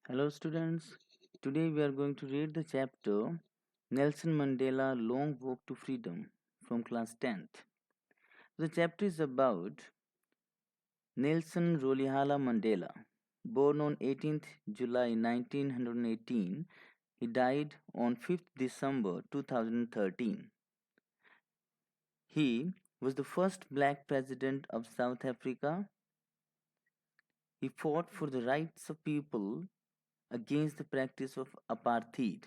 Hello, students. Today we are going to read the chapter Nelson Mandela Long Walk to Freedom from class 10th. The chapter is about Nelson Rolihlahla Mandela. Born on 18th July 1918, he died on 5th December 2013. He was the first black president of South Africa. He fought for the rights of people against the practice of apartheid.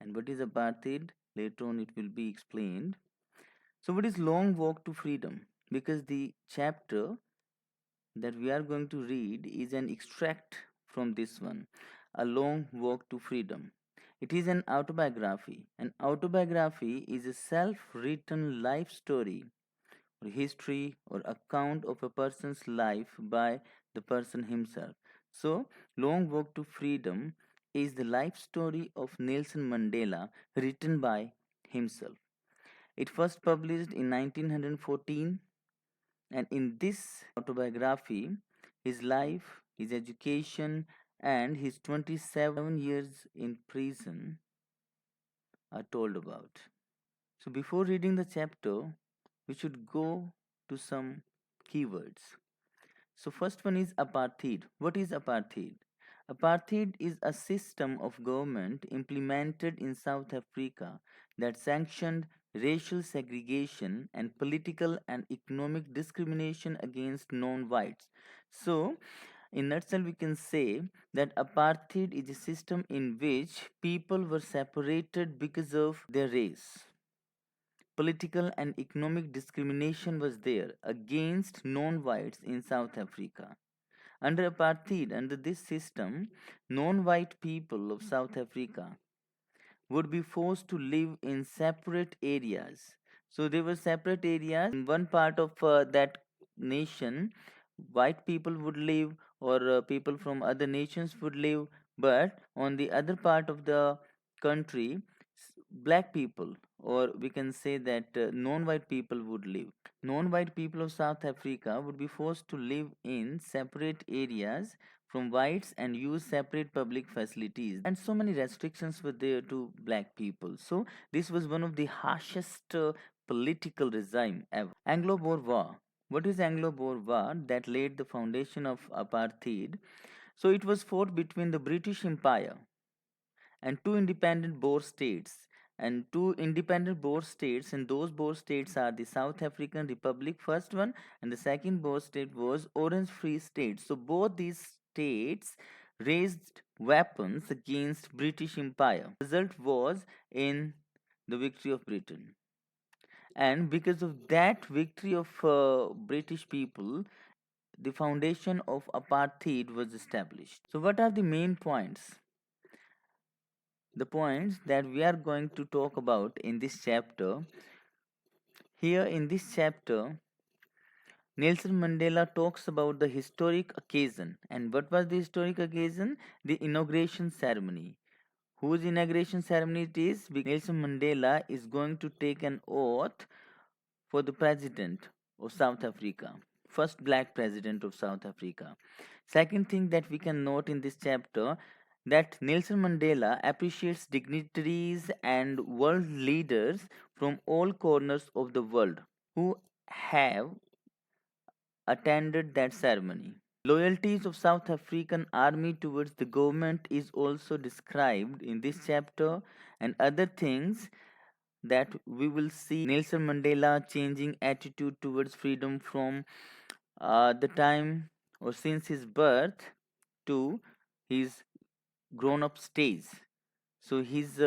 And what is apartheid? Later on, it will be explained. So, what is Long Walk to Freedom? Because the chapter that we are going to read is an extract from this one, A Long Walk to Freedom. It is an autobiography. An autobiography is a self written life story or history or account of a person's life by the person himself. So, Long Walk to Freedom is the life story of Nelson Mandela written by himself. It first published in 1914, and in this autobiography, his life, his education, and his 27 years in prison are told about. So, before reading the chapter, we should go to some keywords. So, first one is apartheid. What is apartheid? Apartheid is a system of government implemented in South Africa that sanctioned racial segregation and political and economic discrimination against non whites. So, in nutshell, we can say that apartheid is a system in which people were separated because of their race. Political and economic discrimination was there against non whites in South Africa. Under apartheid, under this system, non white people of South Africa would be forced to live in separate areas. So there were separate areas. In one part of that nation, white people would live, or people from other nations would live, but on the other part of the country, black people, or we can say that non-white people would live. Non-white people of South Africa would be forced to live in separate areas from whites and use separate public facilities, and so many restrictions were there to black people. So this was one of the harshest political regime ever. Anglo-Boer War. What is Anglo-Boer War? That laid the foundation of apartheid. So it was fought between the British Empire and two independent Boer states. And two independent Boer states, and those Boer states are the South African Republic, first one, and the second Boer state was Orange Free State. So both these states raised weapons against British Empire. The result was in the victory of Britain. And because of that victory of British people, the foundation of apartheid was established. So, what are the main points? The points that we are going to talk about in this chapter. Here in this chapter, Nelson Mandela talks about the historic occasion. And what was the historic occasion? The inauguration ceremony. Whose inauguration ceremony it is? Nelson Mandela is going to take an oath for the president of South Africa, first black president of South Africa. Second thing that we can note in this chapter, that Nelson Mandela appreciates dignitaries and world leaders from all corners of the world who have attended that ceremony. Loyalties of South African army towards the government is also described in this chapter, and other things that we will see Nelson Mandela changing attitude towards freedom from the time or since his birth to his grown up stage. So his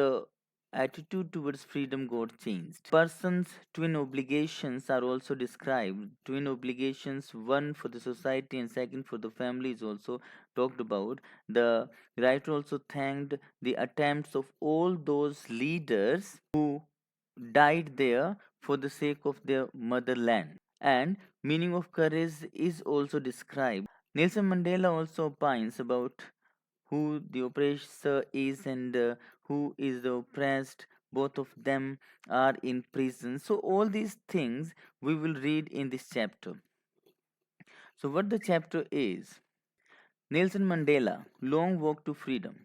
attitude towards freedom got changed. Person's twin obligations are also described. Twin obligations, one for the society and second for the family, is also talked about. The writer also thanked the attempts of all those leaders who died there for the sake of their motherland. And meaning of courage is also described. Nelson Mandela also opines about who the oppressor is and who is the oppressed. Both of them are in prison. So all these things we will read in this chapter. So what the chapter is, Nelson Mandela, Long Walk to Freedom.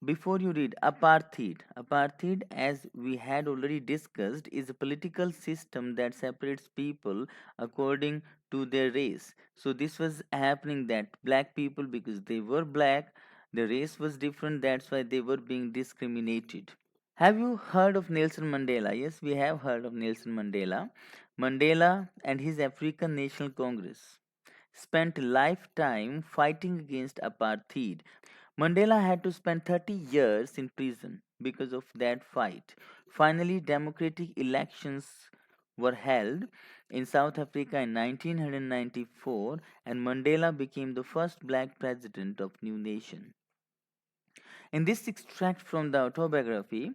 Before you read, apartheid, as we had already discussed, is a political system that separates people according to their race. So this was happening that black people, because they were black, the race was different, that's why they were being discriminated. Have you heard of Nelson Mandela? Yes, we have heard of Nelson Mandela. Mandela and his African National Congress spent a lifetime fighting against apartheid. Mandela had to spend 30 years in prison because of that fight. Finally, democratic elections were held in South Africa in 1994, and Mandela became the first black president of new nation. In this extract from the autobiography,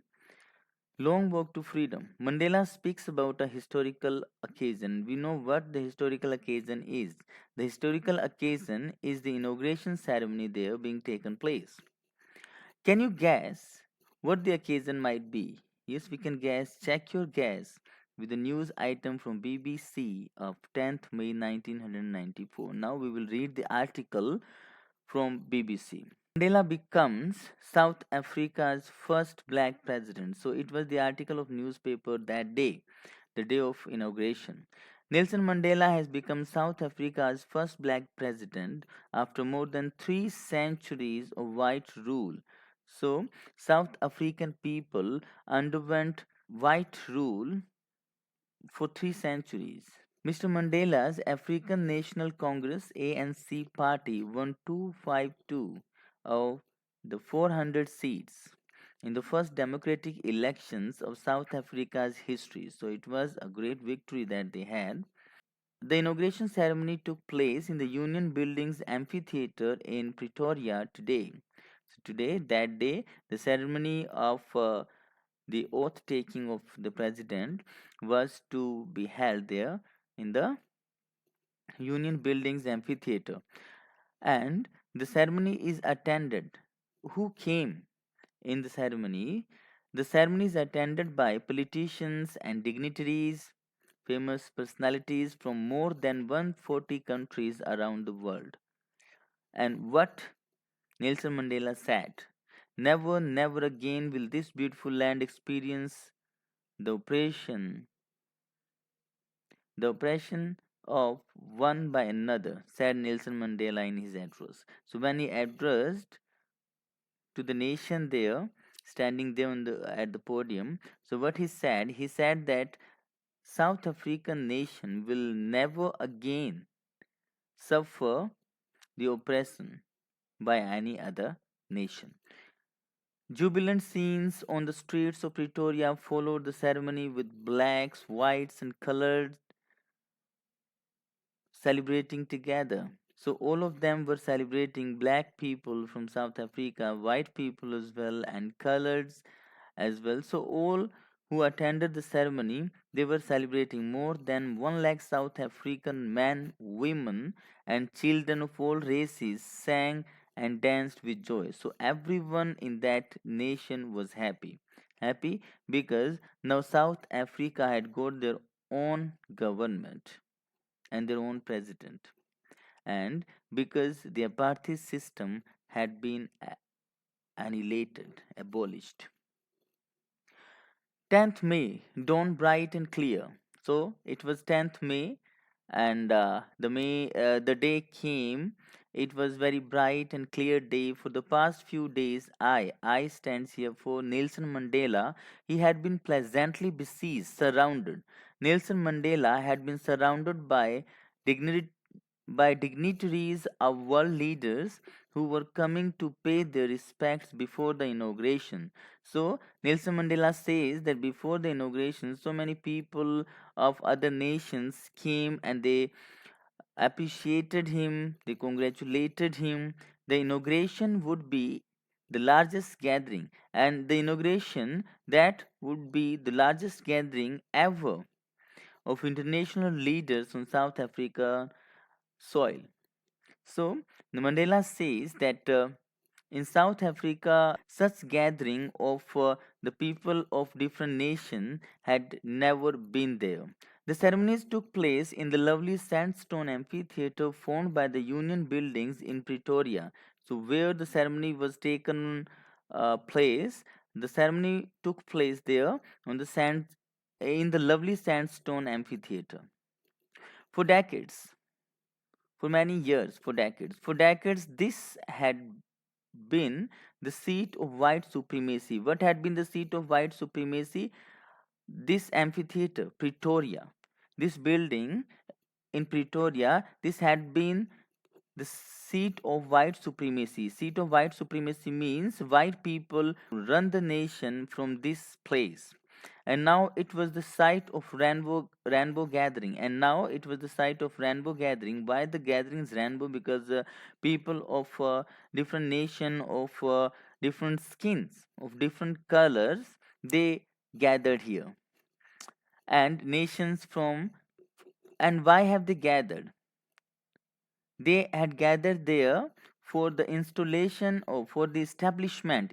Long Walk to Freedom, Mandela speaks about a historical occasion. We know what the historical occasion is. The historical occasion is the inauguration ceremony there being taken place. Can you guess what the occasion might be? Yes, we can guess. Check your guess with a news item from BBC of 10th May 1994. Now we will read the article from BBC. Mandela becomes South Africa's first black president. So it was the article of newspaper that day, the day of inauguration. Nelson Mandela has become South Africa's first black president after more than 3 centuries of white rule. So, South African people underwent white rule for 3 centuries. Mr. Mandela's African National Congress ANC party won 252 of the 400 seats in the first democratic elections of South Africa's history. So it was a great victory that they had. The inauguration ceremony took place in the Union Buildings Amphitheatre in Pretoria today. So today, that day, the ceremony of the oath taking of the president was to be held there in the Union Buildings Amphitheatre, and the ceremony is attended. Who came in the ceremony? The ceremony is attended by politicians and dignitaries, famous personalities from more than 140 countries around the world. And what Nelson Mandela said, never, never again will this beautiful land experience the oppression of one by another, said Nelson Mandela in his address. So when he addressed to the nation there, standing there at the podium, so what he said that South African nation will never again suffer the oppression by any other nation. Jubilant scenes on the streets of Pretoria followed the ceremony with blacks, whites, and coloreds celebrating together. So all of them were celebrating, black people from South Africa, white people as well, and coloreds as well. So all who attended the ceremony, they were celebrating. More than 1 lakh South African men, women, and children of all races sang and danced with joy. So everyone in that nation was happy. Happy because now South Africa had got their own government and their own president, and because the apartheid system had been annihilated, abolished. 10th May, dawn bright and clear. So it was 10th May, and the day came. It was very bright and clear day. For the past few days, I stands here for Nelson Mandela. He had been pleasantly besieged, surrounded. Nelson Mandela had been surrounded by dignity by dignitaries of world leaders who were coming to pay their respects before the inauguration. So, Nelson Mandela says that before the inauguration, so many people of other nations came and they appreciated him, they congratulated him. The inauguration would be the largest gathering, and the inauguration that would be the largest gathering ever of international leaders on South Africa soil. So, Mandela says that in South Africa, such gathering of the people of different nations had never been there. The ceremonies took place in the lovely sandstone amphitheater formed by the Union Buildings in Pretoria. So, where the ceremony was taken place, the ceremony took place there on the sand in the lovely sandstone amphitheater. For decades, for many years, for decades, this had been the seat of white supremacy. What had been the seat of white supremacy? This amphitheater, Pretoria, this building in Pretoria, this had been the seat of white supremacy. Seat of white supremacy means white people run the nation from this place. And now it was the site of rainbow gathering. And now it was the site of rainbow gathering. Why the gathering is rainbow? Because people of different nation, of different skins, of different colors, they gathered here. And nations from, and why have they gathered? They had gathered there for the installation or for the establishment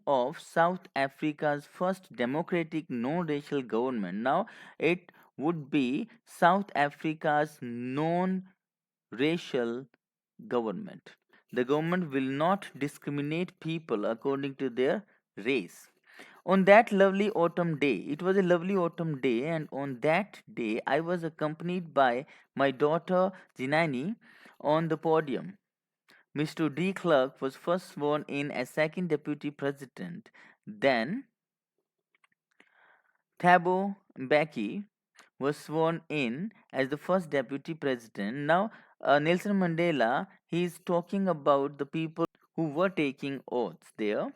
of South Africa's first democratic non-racial government. Now it would be South Africa's non-racial government. The government will not discriminate people according to their race. On that lovely autumn day, it was a lovely autumn day, and on that day, I was accompanied by my daughter Jinani on the podium. Mr. De Klerk was first sworn in as second deputy president. Then Thabo Mbeki was sworn in as the first deputy president. Now, Nelson Mandela, he is talking about the people who were taking oaths there.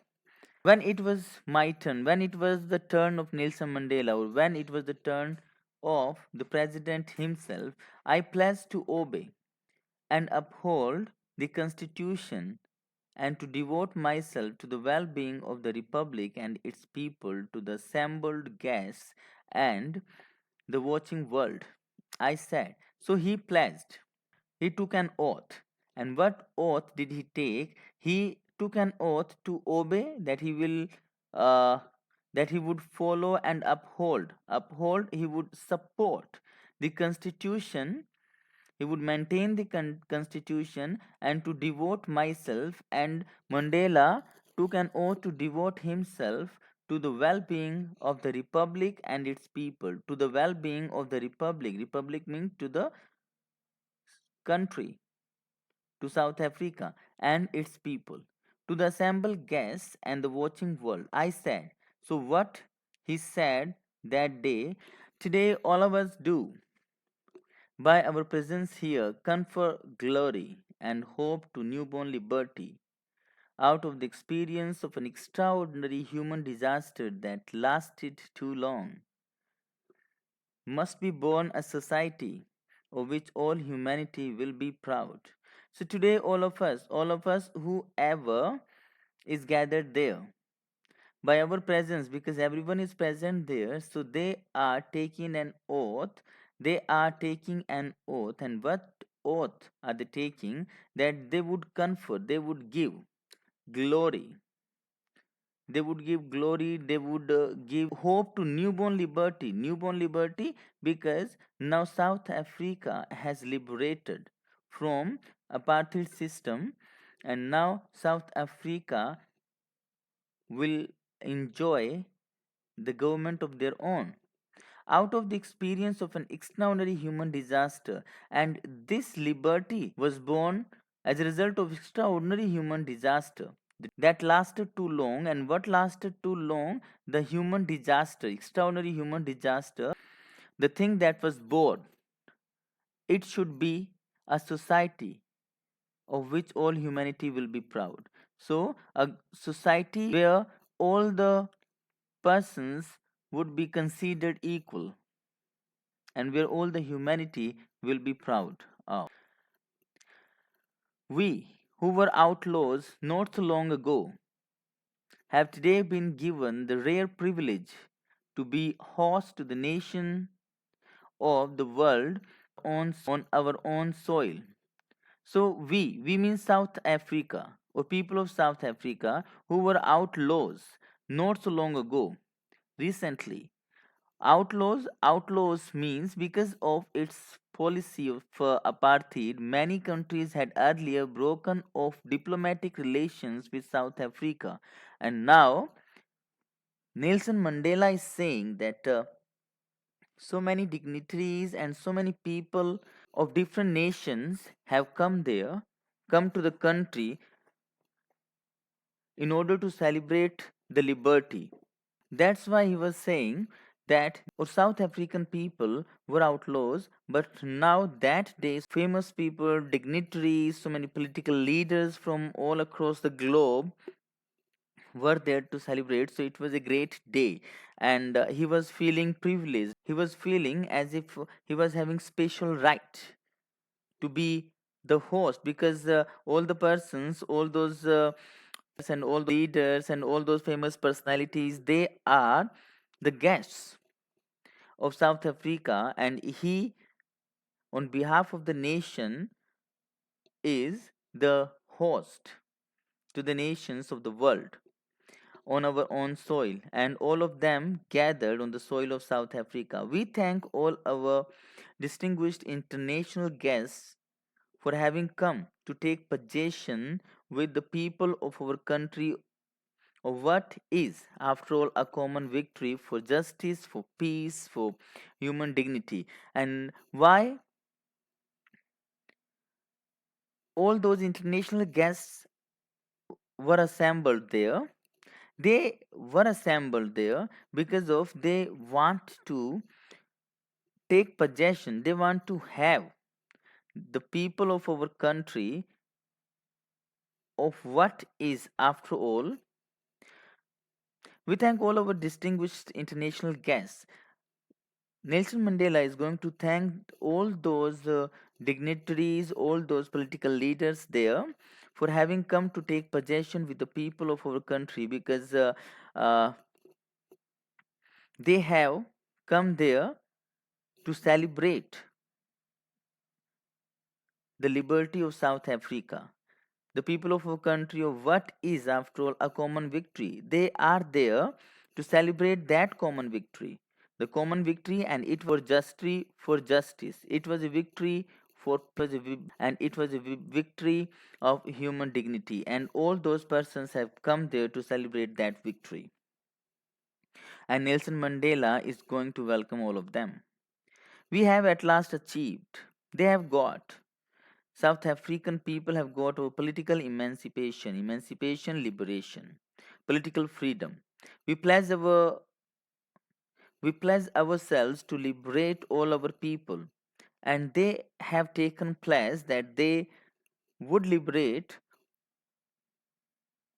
When it was my turn, when it was the turn of Nelson Mandela, or when it was the turn of the president himself, I pledged to obey and uphold the Constitution and to devote myself to the well being of the Republic and its people, to the assembled guests and the watching world. I said. So he pledged. He took an oath. And what oath did he take? He took an oath to obey, that he will that he would follow and uphold, he would support the constitution, he would maintain the constitution, and to devote myself. And Mandela took an oath to devote himself to the well-being of the republic and its people, to the well-being of the republic means to the country, to South Africa and its people, to the assembled guests and the watching world. I said. So, what he said that day, today all of us do. By our presence here, confer glory and hope to newborn liberty out of the experience of an extraordinary human disaster that lasted too long. Must be born a society of which all humanity will be proud. So today, all of us, whoever is gathered there, by our presence, because everyone is present there, so they are taking an oath. They are taking an oath, and what oath are they taking? That they would confer, they would give glory, they would give glory, they would give hope to newborn liberty, because now South Africa has liberated from apartheid system, and now South Africa will enjoy the government of their own out of the experience of an extraordinary human disaster. And this liberty was born as a result of extraordinary human disaster that lasted too long. And what lasted too long? The human disaster, extraordinary human disaster, the thing that was born. It should be a society of which all humanity will be proud. So, a society where all the persons would be considered equal and where all the humanity will be proud of. We, who were outlaws not so long ago, have today been given the rare privilege to be host to the nation of the world on our own soil. So we mean South Africa, or people of South Africa, who were outlaws not so long ago, recently, Outlaws means because of its policy of apartheid, many countries had earlier broken off diplomatic relations with South Africa. And now Nelson Mandela is saying that so many dignitaries and so many people of different nations have come to the country in order to celebrate the liberty. That's why he was saying that or South African people were outlaws, but now that day, famous people, dignitaries, so many political leaders from all across the globe were there to celebrate. So it was a great day, and he was feeling privileged. He was feeling as if he was having special right to be the host because all the persons, all those and all the leaders and all those famous personalities, they are the guests of South Africa, and he, on behalf of the nation, is the host to the nations of the world on our own soil, and all of them gathered on the soil of South Africa. We thank all our distinguished international guests for having come to take possession with the people of our country of what is, after all, a common victory for justice, for peace, for human dignity. And why all those international guests were assembled there? They were assembled there because of they want to take possession, they want to have the people of our country of what is, after all. We thank all our distinguished international guests. Nelson Mandela is going to thank all those dignitaries, all those political leaders there for having come to take possession with the people of our country, because uh, they have come there to celebrate the liberty of South Africa. The people of our country of what is, after all, a common victory. They are there to celebrate that common victory. The common victory, and it was justice for justice. It was a victory for and it was a victory of human dignity. And all those persons have come there to celebrate that victory. And Nelson Mandela is going to welcome all of them. We have at last achieved. They have got. South African people have got over political emancipation, liberation, political freedom. We pledge our we pledge ourselves to liberate all our people, and they have taken pledge that they would liberate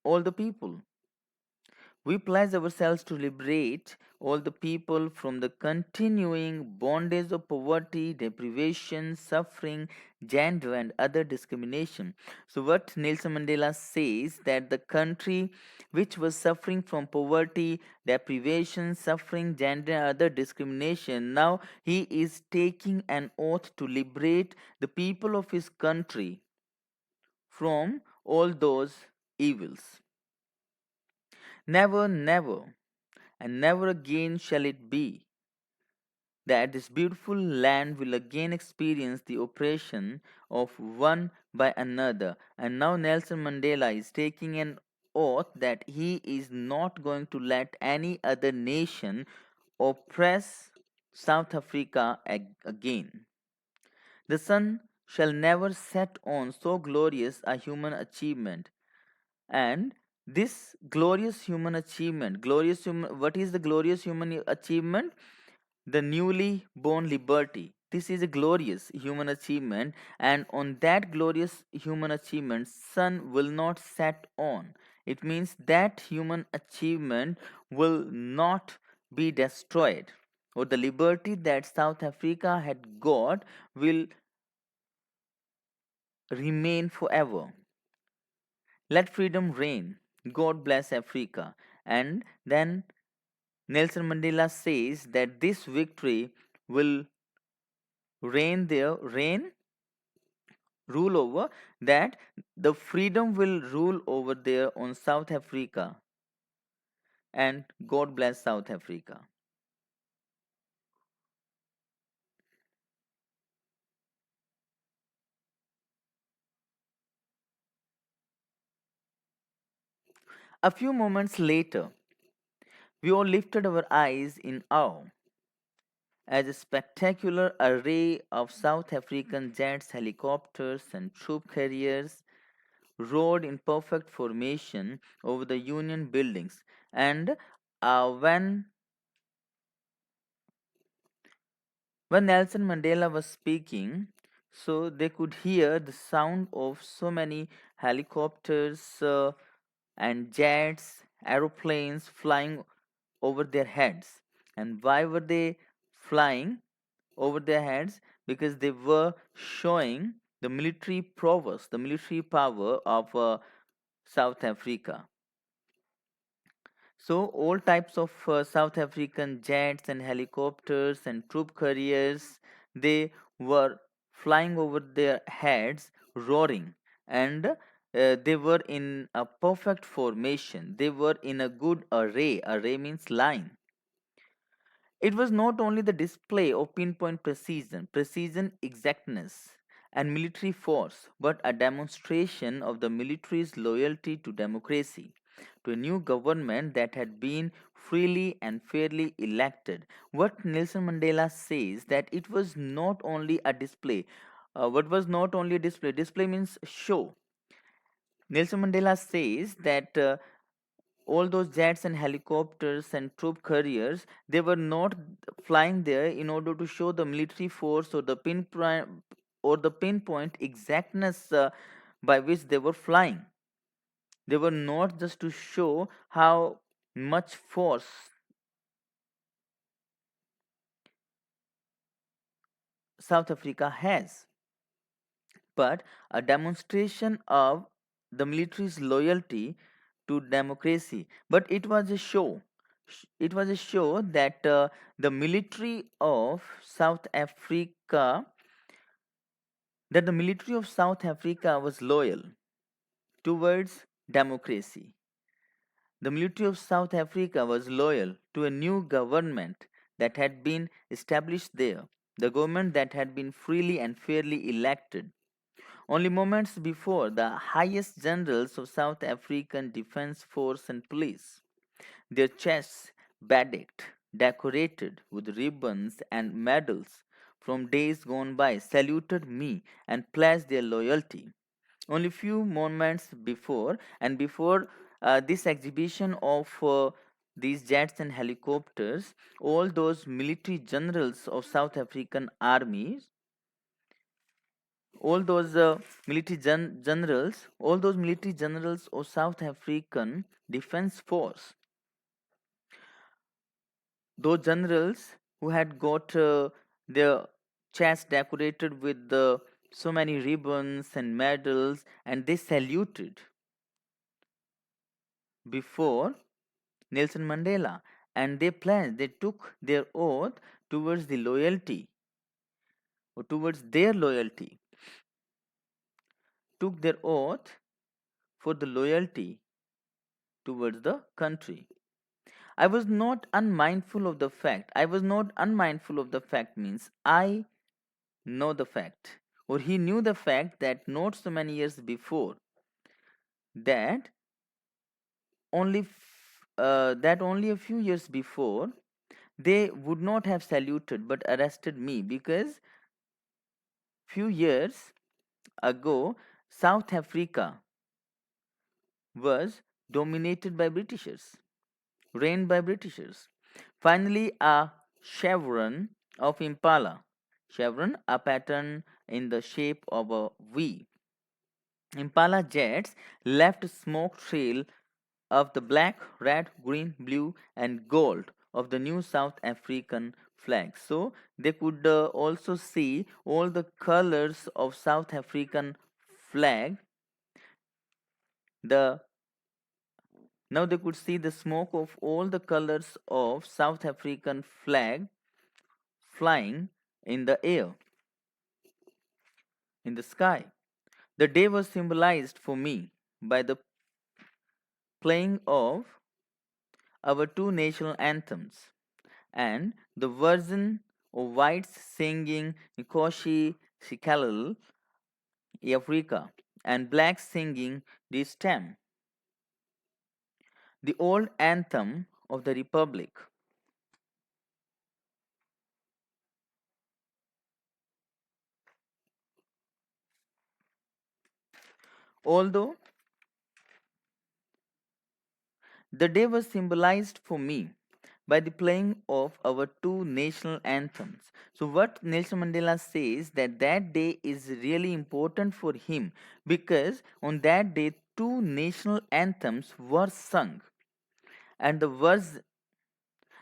all the people. We pledge ourselves to liberate all the people from the continuing bondage of poverty, deprivation, suffering, gender, and other discrimination. So, what Nelson Mandela says that the country which was suffering from poverty, deprivation, suffering, gender, and other discrimination, now he is taking an oath to liberate the people of his country from all those evils. Never, never, and never again shall it be that this beautiful land will again experience the oppression of one by another. And now Nelson Mandela is taking an oath that he is not going to let any other nation oppress South Africa again. The sun shall never set on so glorious a human achievement. And this glorious human achievement, what is the glorious human achievement? The newly born liberty. This is a glorious human achievement, and on that glorious human achievement, sun will not set on. It means that human achievement will not be destroyed, or the liberty that South Africa had got will remain forever. Let freedom reign. God bless Africa. And then Nelson Mandela says that this victory will rule over, that the freedom will rule over there on South Africa. And God bless South Africa. A few moments later, we all lifted our eyes in awe as a spectacular array of South African jets, helicopters, and troop carriers rode in perfect formation over the Union buildings. And when Nelson Mandela was speaking, so they could hear the sound of so many helicopters and jets, aeroplanes flying over their heads. And why were they flying over their heads? Because they were showing the military prowess, the military power of South Africa. So, all types of South African jets and helicopters and troop carriers, they were flying over their heads, roaring, and they were in a perfect formation. They were in a good array. Array means line. It was not only the display of pinpoint precision, exactness, and military force, but a demonstration of the military's loyalty to democracy, to a new government that had been freely and fairly elected. What Nelson Mandela says that it was not only a display. What was not only a display? Display means show. Nelson Mandela says that all those jets and helicopters and troop carriers, they were not flying there in order to show the military force or the pinpoint exactness by which they were flying. They were not just to show how much force South Africa has, but a demonstration of the military's loyalty to democracy. But it was a show. It was a show that the military of South Africa, that the military of South Africa was loyal towards democracy. The military of South Africa was loyal to a new government that had been established there, the government that had been freely and fairly elected. Only moments before, the highest generals of South African Defence Force and Police, their chests bedecked, decorated with ribbons and medals from days gone by, saluted me and pledged their loyalty. Only few moments before, and before this exhibition of these jets and helicopters, all those military generals of South African armies, all those generals, all those military generals of South African Defense Force, those generals who had got their chests decorated with so many ribbons and medals, and they saluted before Nelson Mandela, and they took their oath towards the loyalty, or towards their loyalty, took their oath for the loyalty towards the country. I was not unmindful of the fact. I was not unmindful of the fact means I know the fact, or he knew the fact that not so many years before, that only a few years before, they would not have saluted but arrested me, because few years ago South Africa was dominated by Britishers, reigned by Britishers. Finally, a chevron of Impala, chevron, a pattern in the shape of a V. Impala jets left a smoke trail of the black, red, green, blue, and gold of the new South African flag. So they could also see all the colors of South African flag. The Now they could see the smoke of all the colors of South African flag flying in the air, in the sky. The day was symbolized for me by the playing of our two national anthems, and the version of whites singing Nkosi Sikelel' Afrika and blacks singing the stem. the old anthem of the Republic. Although the day was symbolized for me by the playing of our two national anthems. So what Nelson Mandela says that day is really important for him because on that day two national anthems were sung and the words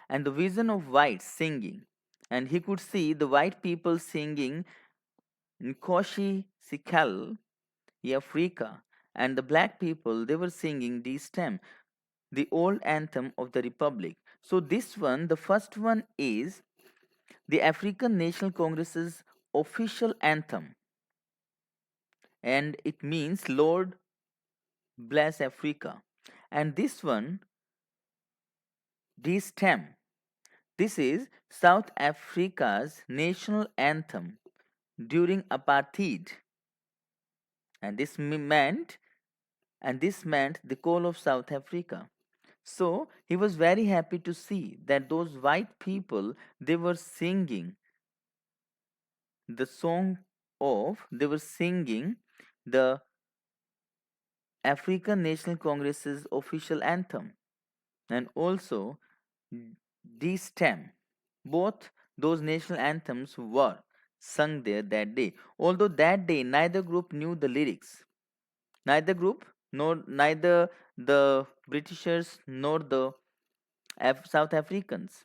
and the vision of whites singing, and he could see the white people singing Nkosi Sikal Africa, and the black people they were singing the stem, the old anthem of the Republic. So this one, the first one is the African National Congress's official anthem, and it means Lord bless Africa. And this one, the stem, this is South Africa's national anthem during apartheid, and this meant the call of South Africa. So he was very happy to see that those white people they were singing the song they were singing the African National Congress's official anthem, and also the stem. Both those national anthems were sung there that day. Although that day neither group knew the lyrics. Neither group, nor neither the Britishers nor the South Africans.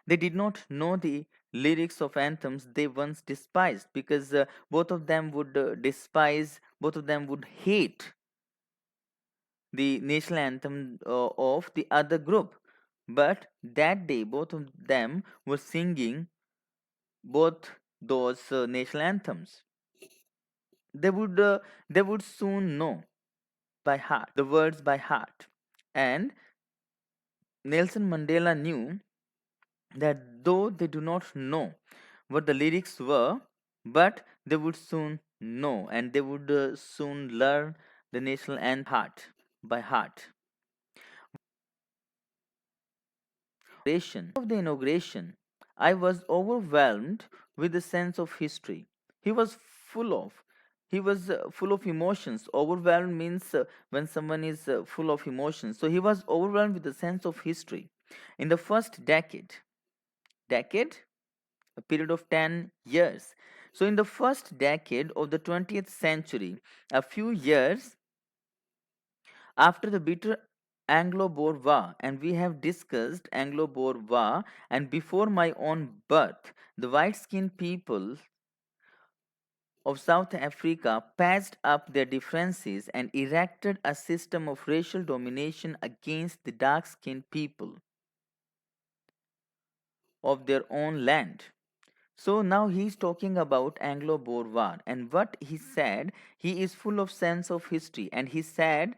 They did not know the lyrics of anthems they once despised because both of them would hate the national anthem of the other group. But that day, both of them were singing both those national anthems. They would, uh, they would soon know by heart the words by heart, and Nelson Mandela knew that though they do not know what the lyrics were, but they would soon know and they would soon learn the national anthem by heart. Of the inauguration, I was overwhelmed with a sense of history. He was full of he was full of emotions. Overwhelmed means when someone is full of emotions. So he was overwhelmed with a sense of history. In the first decade, a period of 10 years. So in the first decade of the 20th century, a few years after the bitter Anglo-Boer War, and we have discussed Anglo-Boer War, and before my own birth, the white-skinned people of South Africa patched up their differences and erected a system of racial domination against the dark-skinned people of their own land. So now he's talking about Anglo-Boer War, and what he said, he is full of sense of history, and he said,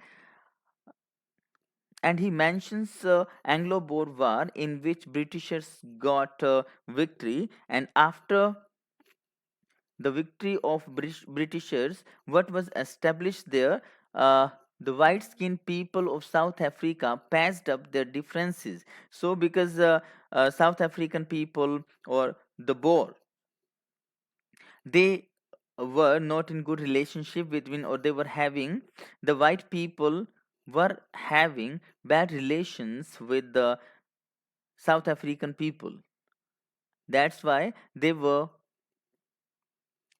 and he mentions Anglo-Boer War in which Britishers got victory, and after the victory of Britishers, what was established there? The white-skinned people of South Africa patched up their differences. So because South African people or the Boer, they were not in good relationship between, or they were having, the white people were having bad relations with the South African people. That's why they were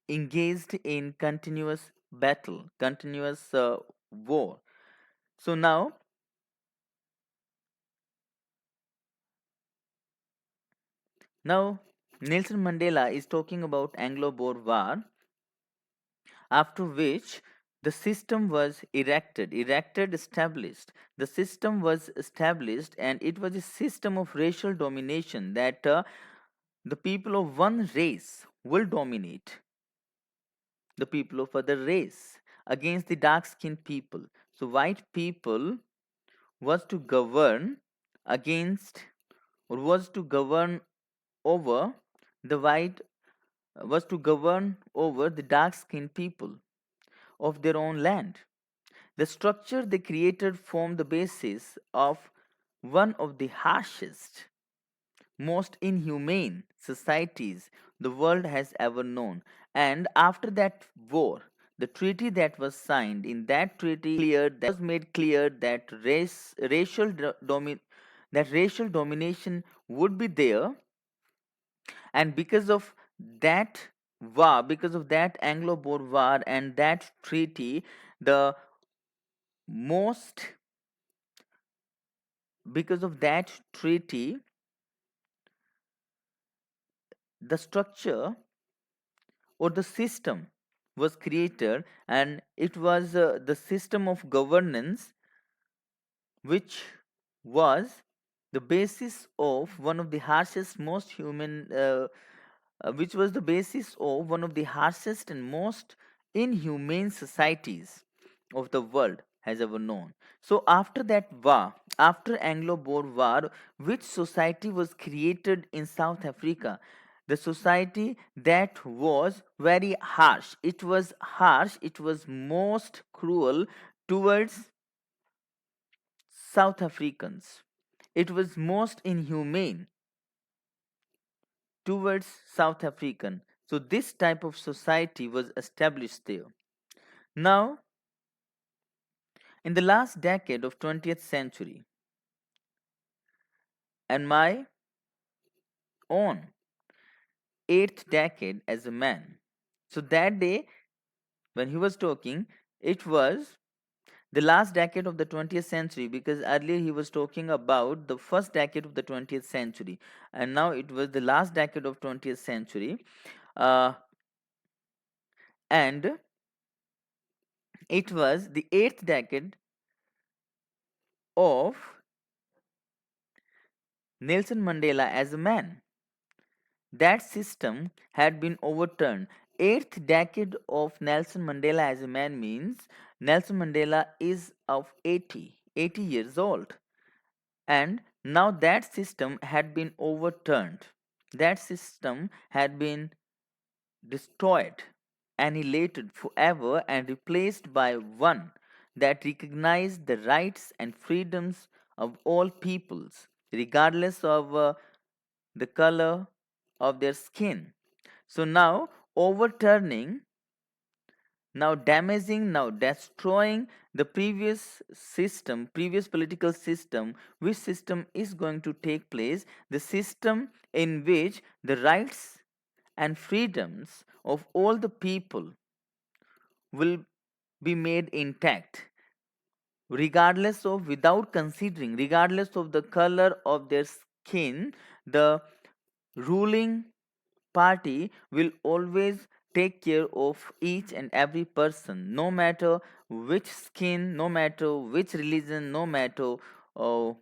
engaged in continuous battle, continuous war. So now Nelson Mandela is talking about Anglo-Boer War, after which the system was established. The system was established, and it was a system of racial domination that the people of one race will dominate the people of other race against the dark skinned people. So white people was to govern against, or was to govern over the white was to govern over the dark skinned people of their own land. The structure they created formed the basis of one of the harshest, most inhumane societies the world has ever known. And after that war, the treaty that was signed, in that treaty that was made clear that racial domination would be there, and because of that Anglo-Boer War and that treaty, the most because of that treaty, the structure or the system was created, and it was the system of governance which was the basis of one of the harshest, most human, which was the basis of one of the harshest and most inhumane societies of the world has ever known. So after that war, after Anglo-Boer War, which society was created in South Africa? The society that was very harsh. It was harsh, it was most cruel towards South Africans. It was most inhumane towards South African. So this type of society was established there. Now, in the last decade of 20th century, and my own 8th decade as a man. So that day when he was talking, it was the last decade of the 20th century, because earlier he was talking about the first decade of the 20th century, and now it was the last decade of 20th century. And it was the 8th decade of Nelson Mandela as a man. That system had been overturned. 8th decade of Nelson Mandela as a man means Nelson Mandela is of 80 years old, and now that system had been overturned. That system had been destroyed, annihilated forever, and replaced by one that recognized the rights and freedoms of all peoples, regardless of the color of their skin. So now overturning, now damaging, now destroying the previous political system. Which system is going to take place? The system in which the rights and freedoms of all the people will be made intact, regardless of, without considering, regardless of the color of their skin. The ruling party will always take care of each and every person, no matter which skin, no matter which religion, no matter uh,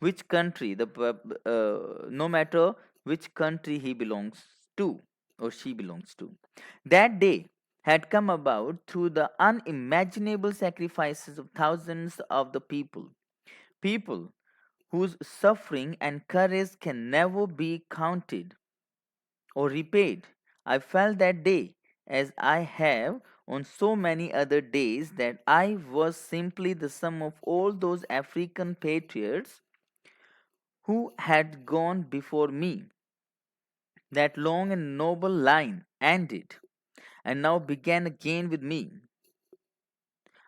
which country, no matter which country he belongs to or she belongs to. That day had come about through the unimaginable sacrifices of thousands of the people whose suffering and courage can never be counted or repaid. I felt that day, as I have on so many other days, that I was simply the sum of all those African patriots who had gone before me. That long and noble line ended and now began again with me.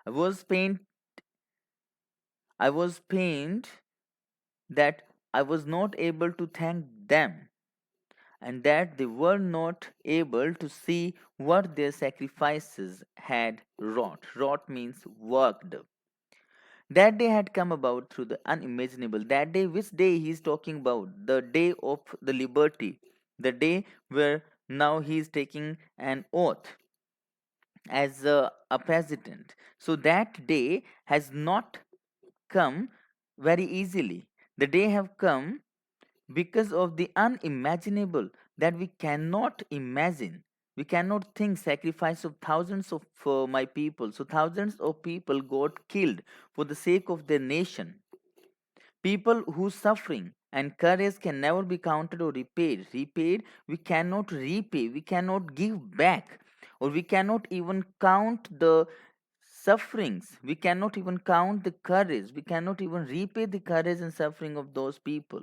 I was pained I was pained that I was not able to thank them, and that they were not able to see what their sacrifices had wrought. Wrought means worked. That day had come about through the unimaginable. That day, which day he is talking about? The day of the liberty. The day where now he is taking an oath as a president. So that day has not come very easily. The day have come because of the unimaginable, that we cannot imagine. We cannot think sacrifice of thousands of my people. So thousands of people got killed for the sake of their nation. People whose suffering and courage can never be counted or repaid. Repaid, we cannot repay, we cannot give back, or we cannot even count the sufferings. We cannot even count the courage. We cannot even repay the courage and suffering of those people.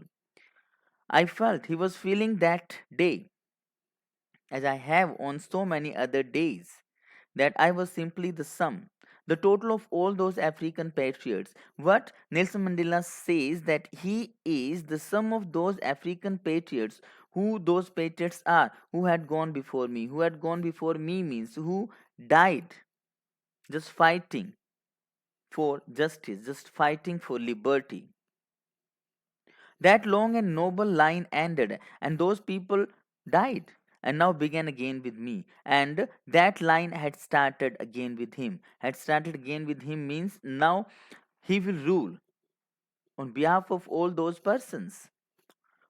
I felt he was feeling that day, as I have on so many other days, that I was simply the sum, the total of all those African patriots. What Nelson Mandela says that he is the sum of those African patriots, who those patriots are, who had gone before me. Who had gone before me means who died just fighting for justice, just fighting for liberty. That long and noble line ended, and those people died and now began again with me. And that line had started again with him. Had started again with him means now he will rule on behalf of all those persons,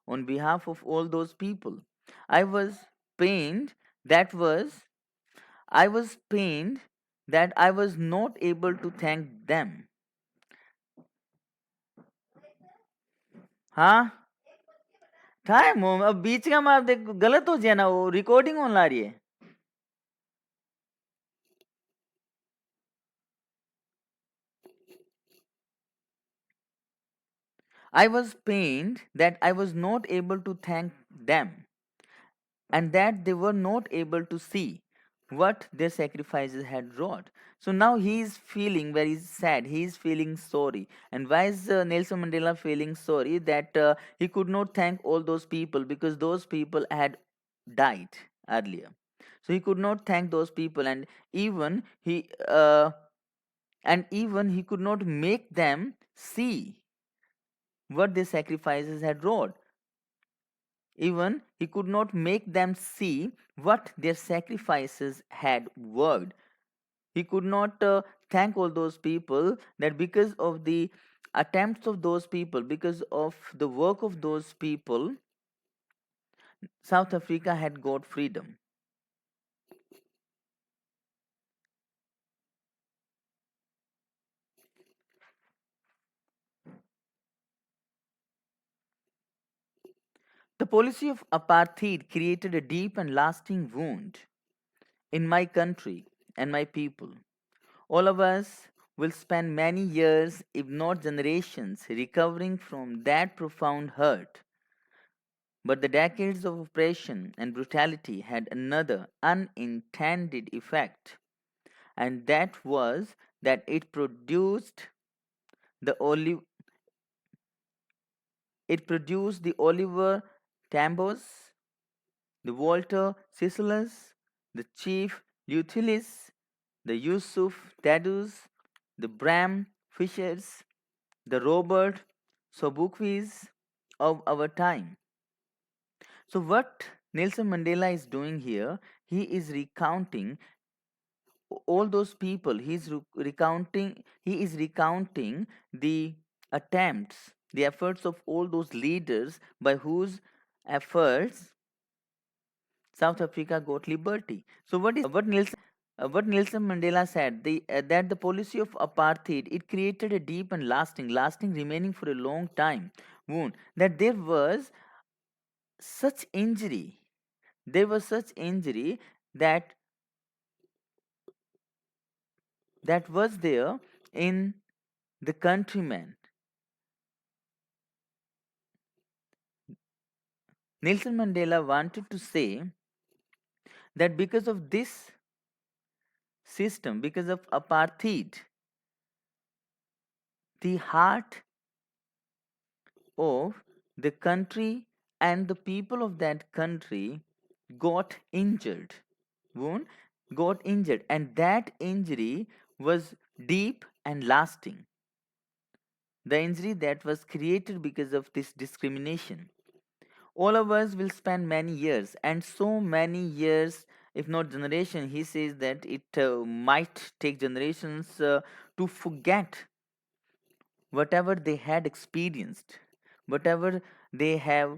on behalf of all those people. I was pained, that was, I was pained that I was not able to thank them. हाँ time हो अब बीच का में आप देख गलत हो जाए ना वो रिकॉर्डिंग होने ला रही है I was pained that I was not able to thank them and that they were not able to see what their sacrifices had wrought. So now he is feeling very sad. He is feeling sorry. And why is Nelson Mandela feeling sorry? That he could not thank all those people because those people had died earlier. So he could not thank those people, and even he could not make them see what their sacrifices had wrought. Even he could not make them see what their sacrifices had worked. He could not thank all those people that because of the attempts of those people, because of the work of those people, South Africa had got freedom. The policy of apartheid created a deep and lasting wound in my country and my people. All of us will spend many years, if not generations, recovering from that profound hurt. But the decades of oppression and brutality had another unintended effect, and that was that the Oli- it produced the Oliver Tambos, the Walter Sisselers, the Chief Lutilis, the Yusuf Dadus, the Bram Fishers, the Robert Sobukwis of our time. So, what Nelson Mandela is doing here, he is recounting all those people. He is recounting the attempts, the efforts of all those leaders by whose efforts South Africa got liberty. So, what Nelson Mandela said, that the policy of apartheid, it created a deep and lasting, remaining for a long time wound. That such injury, there was such injury that was there in the countrymen. Nelson Mandela wanted to say that because of this system, because of apartheid, the heart of the country and the people of that country got injured, wound, got injured, and that injury was deep and lasting. The injury that was created because of this discrimination. All of us will spend many years, and so many years, if not generation. He says that it might take generations to forget whatever they had experienced, whatever they have,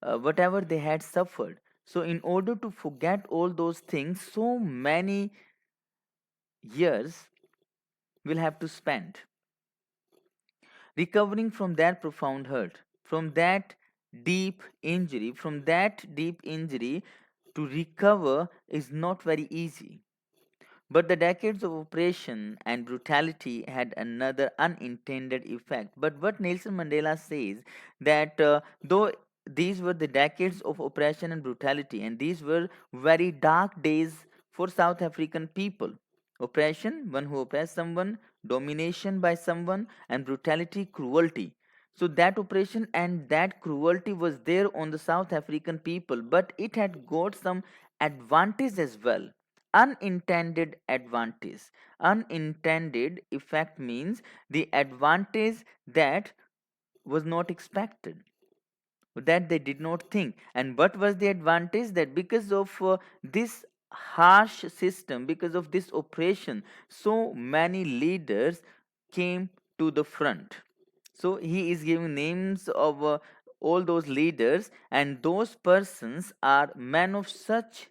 whatever they had suffered. So, in order to forget all those things, so many years will have to spend recovering from that profound hurt, from that deep injury. From that deep injury, to recover is not very easy. But the decades of oppression and brutality had another unintended effect. But what Nelson Mandela says that though these were the decades of oppression and brutality, and these were very dark days for South African people. Oppression, one who oppressed someone, domination by someone, and brutality, cruelty. So that oppression and that cruelty was there on the South African people, but it had got some advantage as well. Unintended advantage. Unintended effect means the advantage that was not expected, that they did not think. And what was the advantage? That because of this harsh system, because of this oppression, so many leaders came to the front. So he is giving names of all those leaders, and those persons are men of such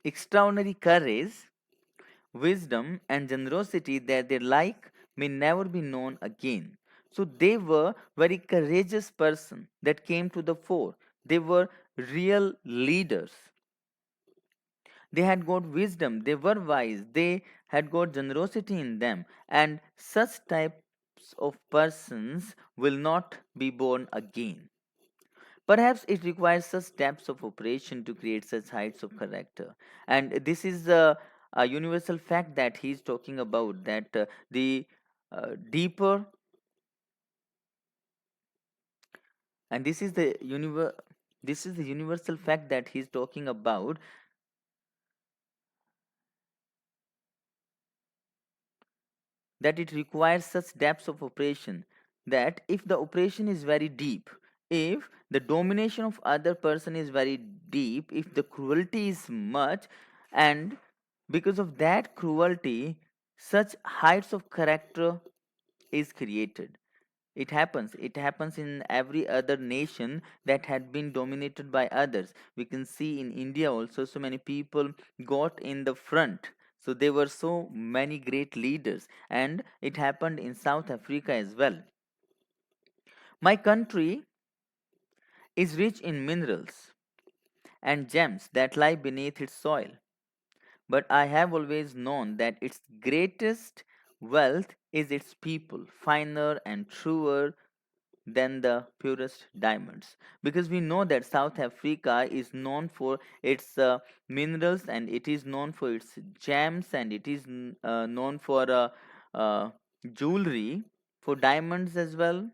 extraordinary courage, wisdom, and generosity that their like may never be known again. So they were very courageous person that came to the fore. They were real leaders. They had got wisdom. They were wise. They had got generosity in them. And such types of persons will not be born again. Perhaps it requires such depths of operation to create such heights of character. And this is a universal fact that he's talking about, that the deeper, and this is the universal fact that he's talking about, that it requires such depths of operation, that if the operation is very deep, if the domination of other person is very deep, if the cruelty is much, and because of that cruelty such heights of character is created. It happens in every other nation that had been dominated by others. We can see in India also, so many people got in the front, so there were so many great leaders, and it happened in South Africa as well. My country is rich in minerals and gems that lie beneath its soil, but I have always known that its greatest wealth is its people, finer and truer than the purest diamonds. Because we know that South Africa is known for its minerals, and it is known for its gems, and it is known for uh, jewelry, for diamonds as well,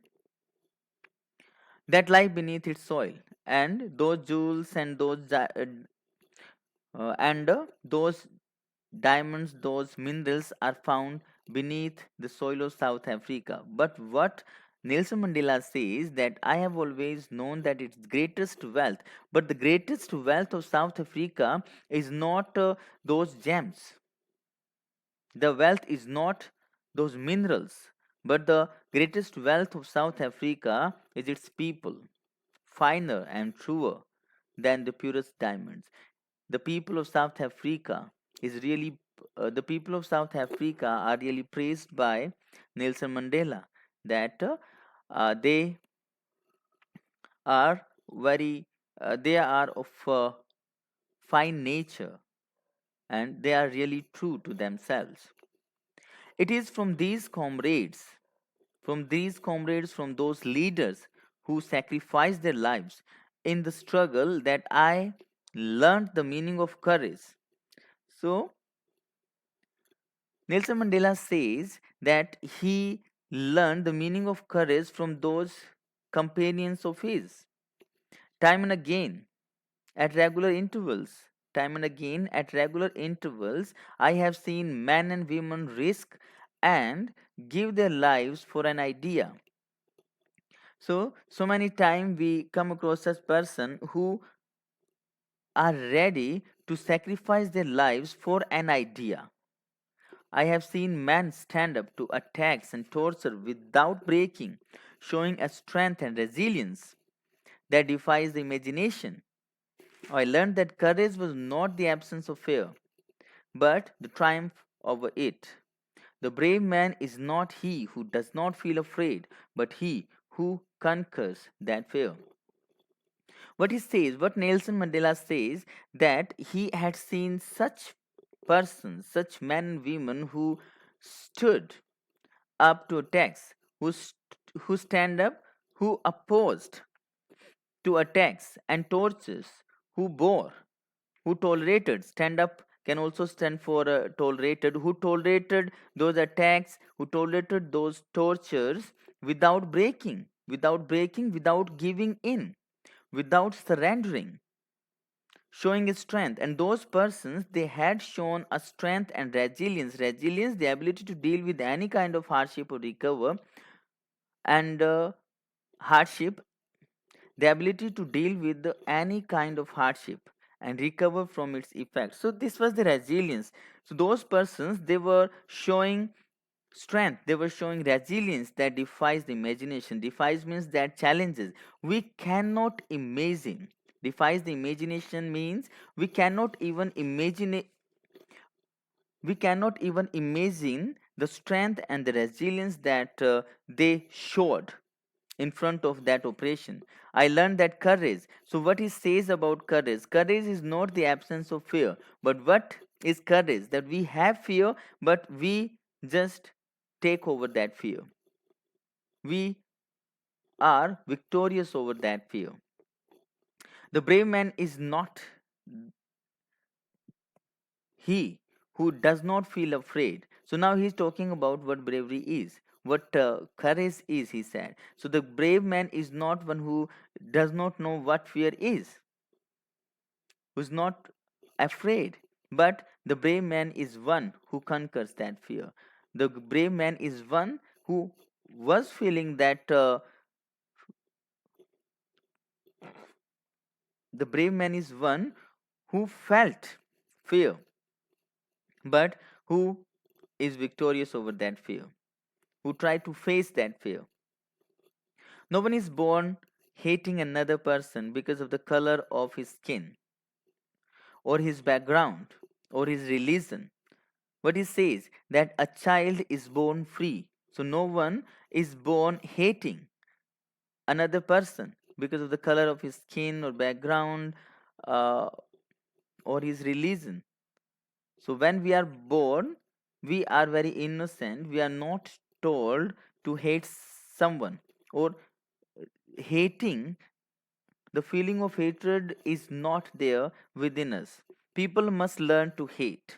that lie beneath its soil. And those jewels and those diamonds, those minerals are found beneath the soil of South Africa. But what Nelson Mandela says, that I have always known that its greatest wealth, but the greatest wealth of South Africa is not those gems. The wealth is not those minerals, but the greatest wealth of South Africa is its people, finer and truer than the purest diamonds. The people of South Africa is really the people of South Africa are really praised by Nelson Mandela, that they are very they are of fine nature, and they are really true to themselves. It is from those leaders who sacrificed their lives in the struggle, that I learned the meaning of courage. So Nelson Mandela says that he learned the meaning of courage from those companions of his. Time and again, at regular intervals, time and again, at regular intervals, I have seen men and women risk and give their lives for an idea. So many times we come across such person who are ready to sacrifice their lives for an idea. I have seen men stand up to attacks and torture without breaking, showing a strength and resilience that defies the imagination. I learned that courage was not the absence of fear, but the triumph over it. The brave man is not he who does not feel afraid, but he who conquers that fear. What he says, what Nelson Mandela says, that he had seen such persons, such men and women who stood up to attacks, who stand up, who opposed to attacks and tortures, who bore, who tolerated. Stand up can also stand for tolerated, who tolerated those attacks, who tolerated those tortures without breaking, without giving in, without surrendering, showing a strength. And those persons, they had shown a strength and resilience, the ability to deal with any kind of hardship or recover, and hardship the ability to deal with any kind of hardship and recover from its effects. So this was the resilience. So those persons, they were showing strength, they were showing resilience that defies the imagination. Defies means that challenges we cannot imagine. Defies the imagination means we cannot even imagine the strength and the resilience that they showed in front of that oppression. I learned that courage. So, what he says about courage? Courage is not the absence of fear, but what is courage? That we have fear, but we just take over that fear. We are victorious over that fear. The brave man is not he who does not feel afraid. So now he's talking about what bravery is, what courage is, he said. So the brave man is not one who does not know what fear is, who's not afraid, but the brave man is one who conquers that fear. The brave man is one who was feeling that the brave man is one who felt fear, but who is victorious over that fear, who try to face that fear. No one is born hating another person because of the color of his skin or his background or his religion. What he says that a child is born free. So no one is born hating another person because of the color of his skin or background uh, or his religion. So when we are born, we are very innocent. We are not told to hate someone, or hating, the feeling of hatred is not there within us. People must learn to hate.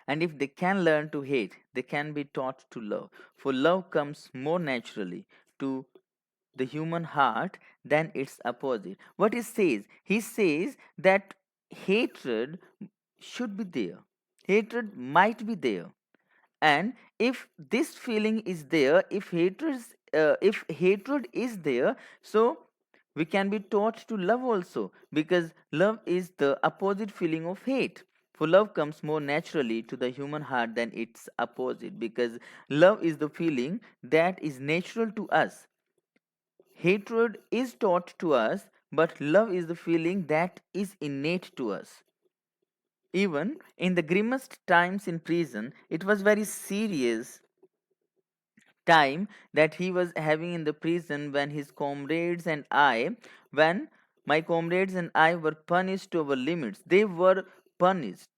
And if they can learn to hate, they can be taught to love. For love comes more naturally to the human heart than its opposite. What he says that hatred should be there. Hatred might be there. And if this feeling is there, if hatred is there, so we can be taught to love also, because love is the opposite feeling of hate. For love comes more naturally to the human heart than its opposite, because love is the feeling that is natural to us. Hatred is taught to us, but love is the feeling that is innate to us. Even in the grimmest times in prison, it was very serious time that he was having in the prison when when my comrades and I were punished to our limits. Punished.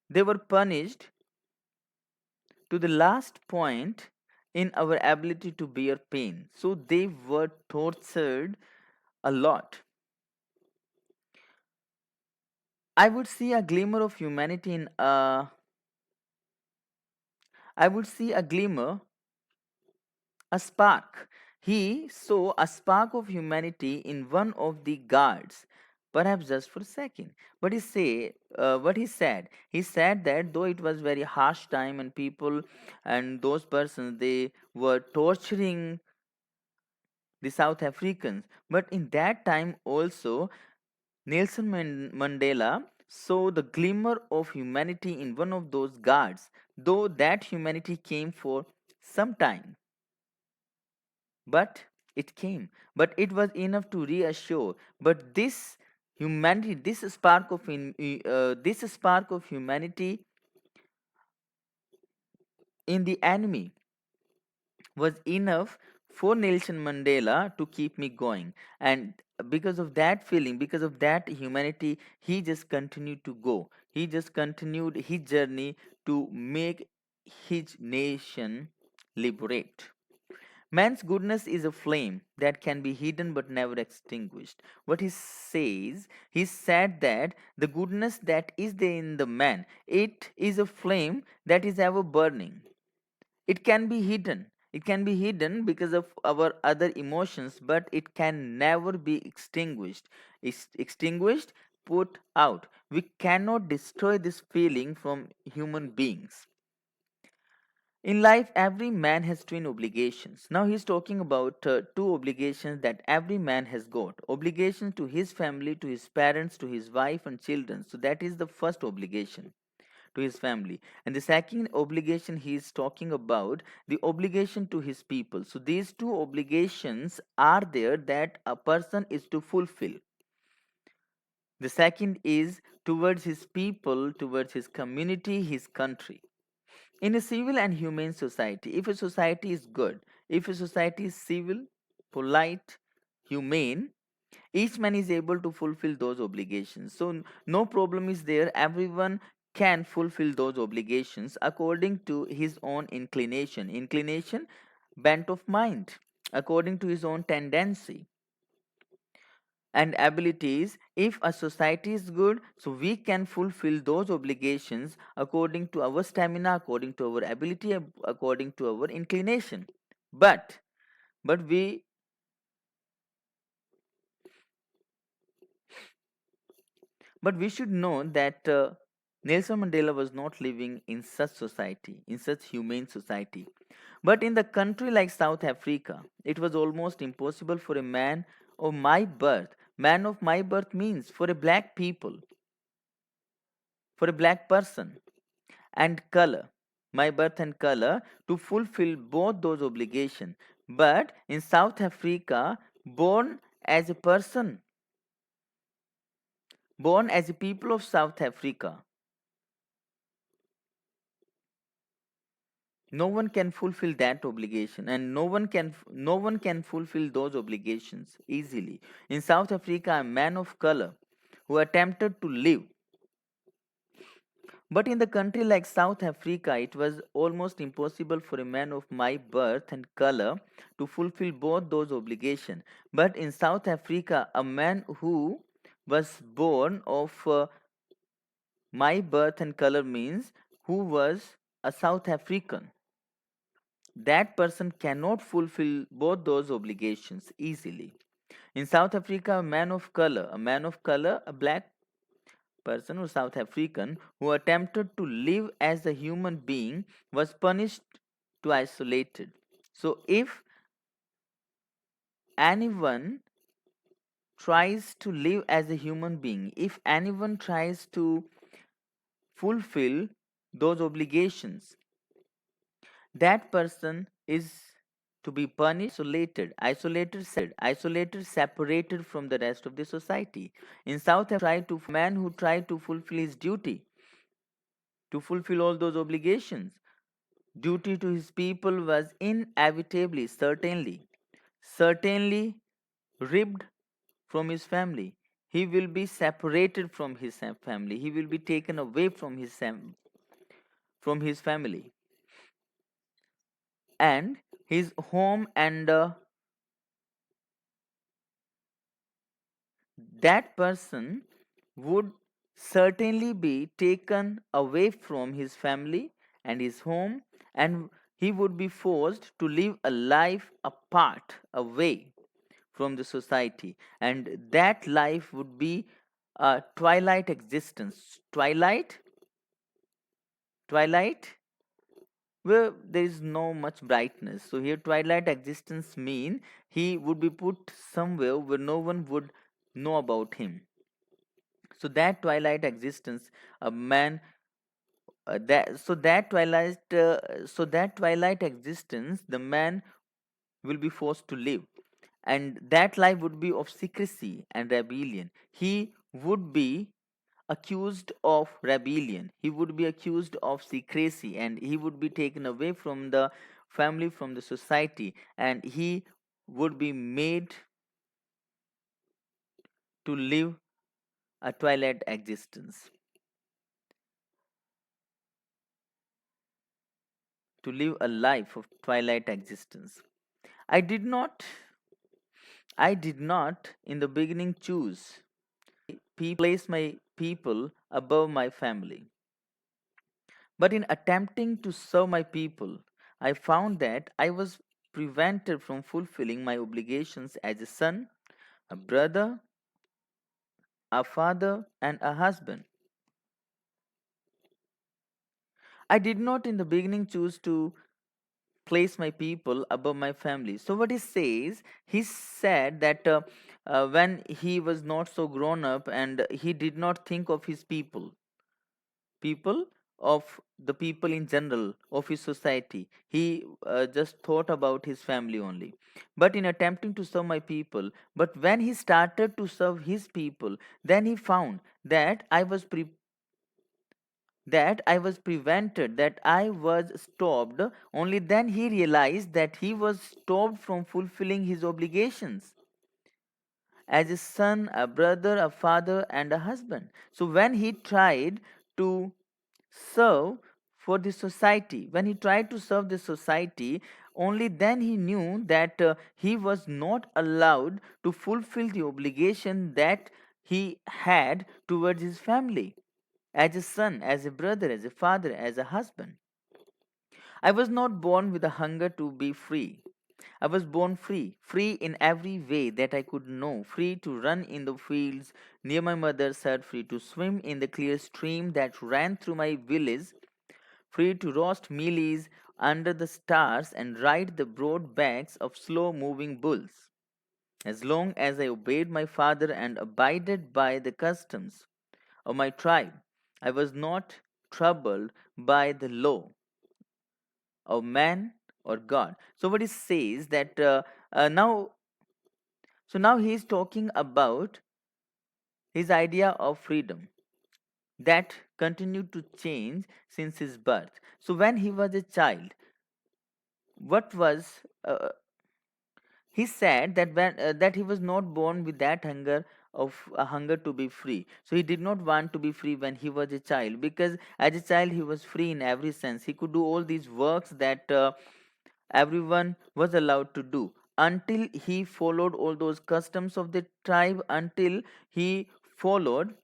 They were punished to the last point in our ability to bear pain. So they were tortured a lot. I would see a glimmer of humanity in I would see a glimmer, a spark. He saw a spark of humanity in one of the guards, perhaps just for a second. What he said that though it was very harsh time and people and those persons, they were torturing the South Africans, but in that time also Nelson Mandela saw the glimmer of humanity in one of those guards, though that humanity came for some time. But it came. But it was enough to reassure. But this humanity, this spark of humanity in the enemy was enough for Nelson Mandela to keep me going. And because of that feeling, because of that humanity, he just continued to go. He just continued his journey to make his nation liberate. Man's goodness is a flame that can be hidden but never extinguished. What he says, he said that the goodness that is there in the man, it is a flame that is ever burning. It can be hidden. It can be hidden because of our other emotions, but it can never be extinguished. Extinguished, put out. We cannot destroy this feeling from human beings. In life, every man has twin obligations. Now, he's talking about two obligations that every man has got: obligations to his family, to his parents, to his wife, and children. So, that is the first obligation, to his family. And the second obligation he is talking about, the obligation to his people. So, these two obligations are there that a person is to fulfill. The second is towards his people, towards his community, his country. In a civil and humane society, if a society is good, if a society is civil, polite, humane, each man is able to fulfill those obligations. So no problem is there. Everyone can fulfill those obligations according to his own inclination, bent of mind, according to his own tendency and abilities. If a society is good, so we can fulfill those obligations according to our stamina, according to our ability, according to our inclination. But but we but we should know that Nelson Mandela was not living in such society, in such humane society. But in the country like South Africa, it was almost impossible for a man of my birth. Man of my birth means for a black people, for a black person, and color, my birth and color, to fulfill both those obligations. But in South Africa, born as a person, born as a people of South Africa, no one can fulfill that obligation, and no one can fulfill those obligations easily. In South Africa, a man of color who attempted to live, but in the country like South Africa, it was almost impossible for a man of my birth and color to fulfill both those obligations. But in South Africa, a man who was born of my birth and color means who was a South African. That person cannot fulfill both those obligations easily. In South Africa, a man of color, a black person or South African who attempted to live as a human being was punished to isolated. So if anyone tries to live as a human being, if anyone tries to fulfill those obligations, that person is to be punished, isolated, separated from the rest of the society. In South Africa, man who tried to fulfill his duty, to fulfill all those obligations, duty to his people, was inevitably, certainly ripped from his family. He will be separated from his family. He will be taken away from his family and his home, and that person would certainly be taken away from his family and his home, and he would be forced to live a life apart, away from the society, and that life would be a twilight existence. Twilight where there is no much brightness. So here twilight existence mean he would be put somewhere where no one would know about him. So that twilight existence, a man that twilight existence, the man will be forced to live, and that life would be of secrecy and rebellion. He would be accused of rebellion, he would be accused of secrecy, and he would be taken away from the family, from the society, and he would be made to live a twilight existence, to live a life of twilight existence. I did not, I did not in the beginning choose place my people above my family. But in attempting to serve my people, I found that I was prevented from fulfilling my obligations as a son, a brother, a father, and a husband. I did not in the beginning choose to place my people above my family. So, what he says, he said that when he was not so grown up and he did not think of his people of the people in general of his society, he just thought about his family only. But in attempting to serve my people, but when he started to serve his people, then he found that I was prevented, that I was stopped. Only then he realized that he was stopped from fulfilling his obligations as a son, a brother, a father, and a husband. So when he tried to serve for the society, when he tried to serve the society, only then he knew that he was not allowed to fulfill the obligation that he had towards his family, as a son, as a brother, as a father, as a husband. I was not born with a hunger to be free. I was born free, free in every way that I could know, free to run in the fields near my mother's hut, free to swim in the clear stream that ran through my village, free to roast mealies under the stars and ride the broad backs of slow moving bulls. As long as I obeyed my father and abided by the customs of my tribe, I was not troubled by the law of man or God. So what he says that now, so now he is talking about his idea of freedom that continued to change since his birth. So when he was a child, what was he said that that he was not born with that hunger of a hunger to be free. So he did not want to be free when he was a child, because as a child he was free in every sense. He could do all these works that everyone was allowed to do, until he followed all those customs of the tribe, until he followed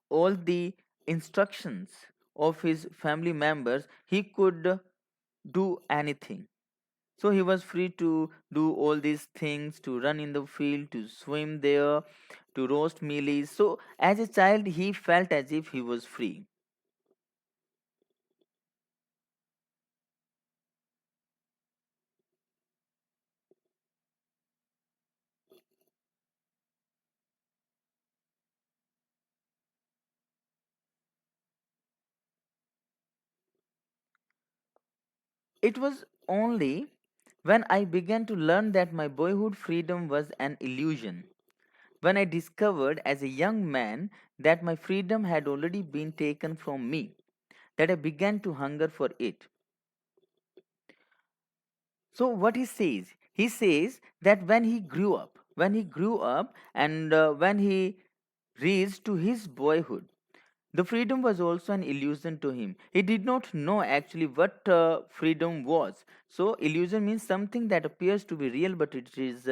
all the instructions of his family members. He could do anything. So he was free to do all these things, to run in the field, to swim there, to roast mealies. So as a child, he felt as if he was free. It was only when I began to learn that my boyhood freedom was an illusion, when I discovered as a young man that my freedom had already been taken from me, that I began to hunger for it. So, what he says that when he grew up, and when he reached to his boyhood, the freedom was also an illusion to him. He did not know actually what freedom was. So, illusion means something that appears to be real, but it is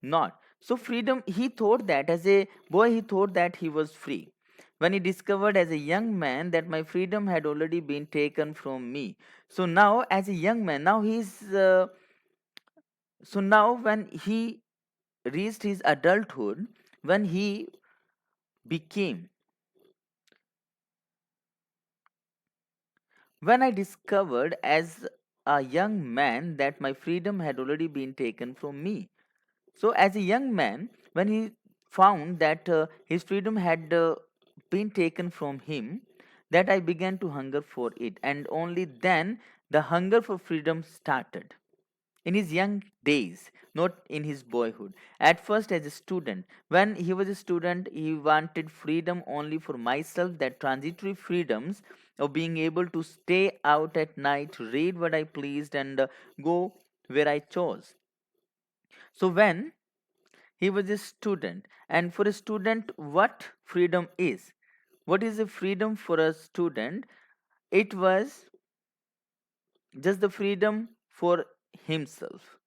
not. So, freedom, he thought that as a boy, he thought that he was free. When he discovered as a young man that my freedom had already been taken from me. So, now as a young man, now now when he reached his adulthood, when he became when I discovered as a young man that my freedom had already been taken from me. So, as a young man, when he found that his freedom had been taken from him, that I began to hunger for it, and only then the hunger for freedom started. in his young days, not in his boyhood. At first, as a student, when he was a student, he wanted freedom only for myself, that transitory freedoms of being able to stay out at night, read what I pleased, and go where I chose. So, when he was a student, and for a student, what freedom is? What is a freedom for a student? It was just the freedom for himself,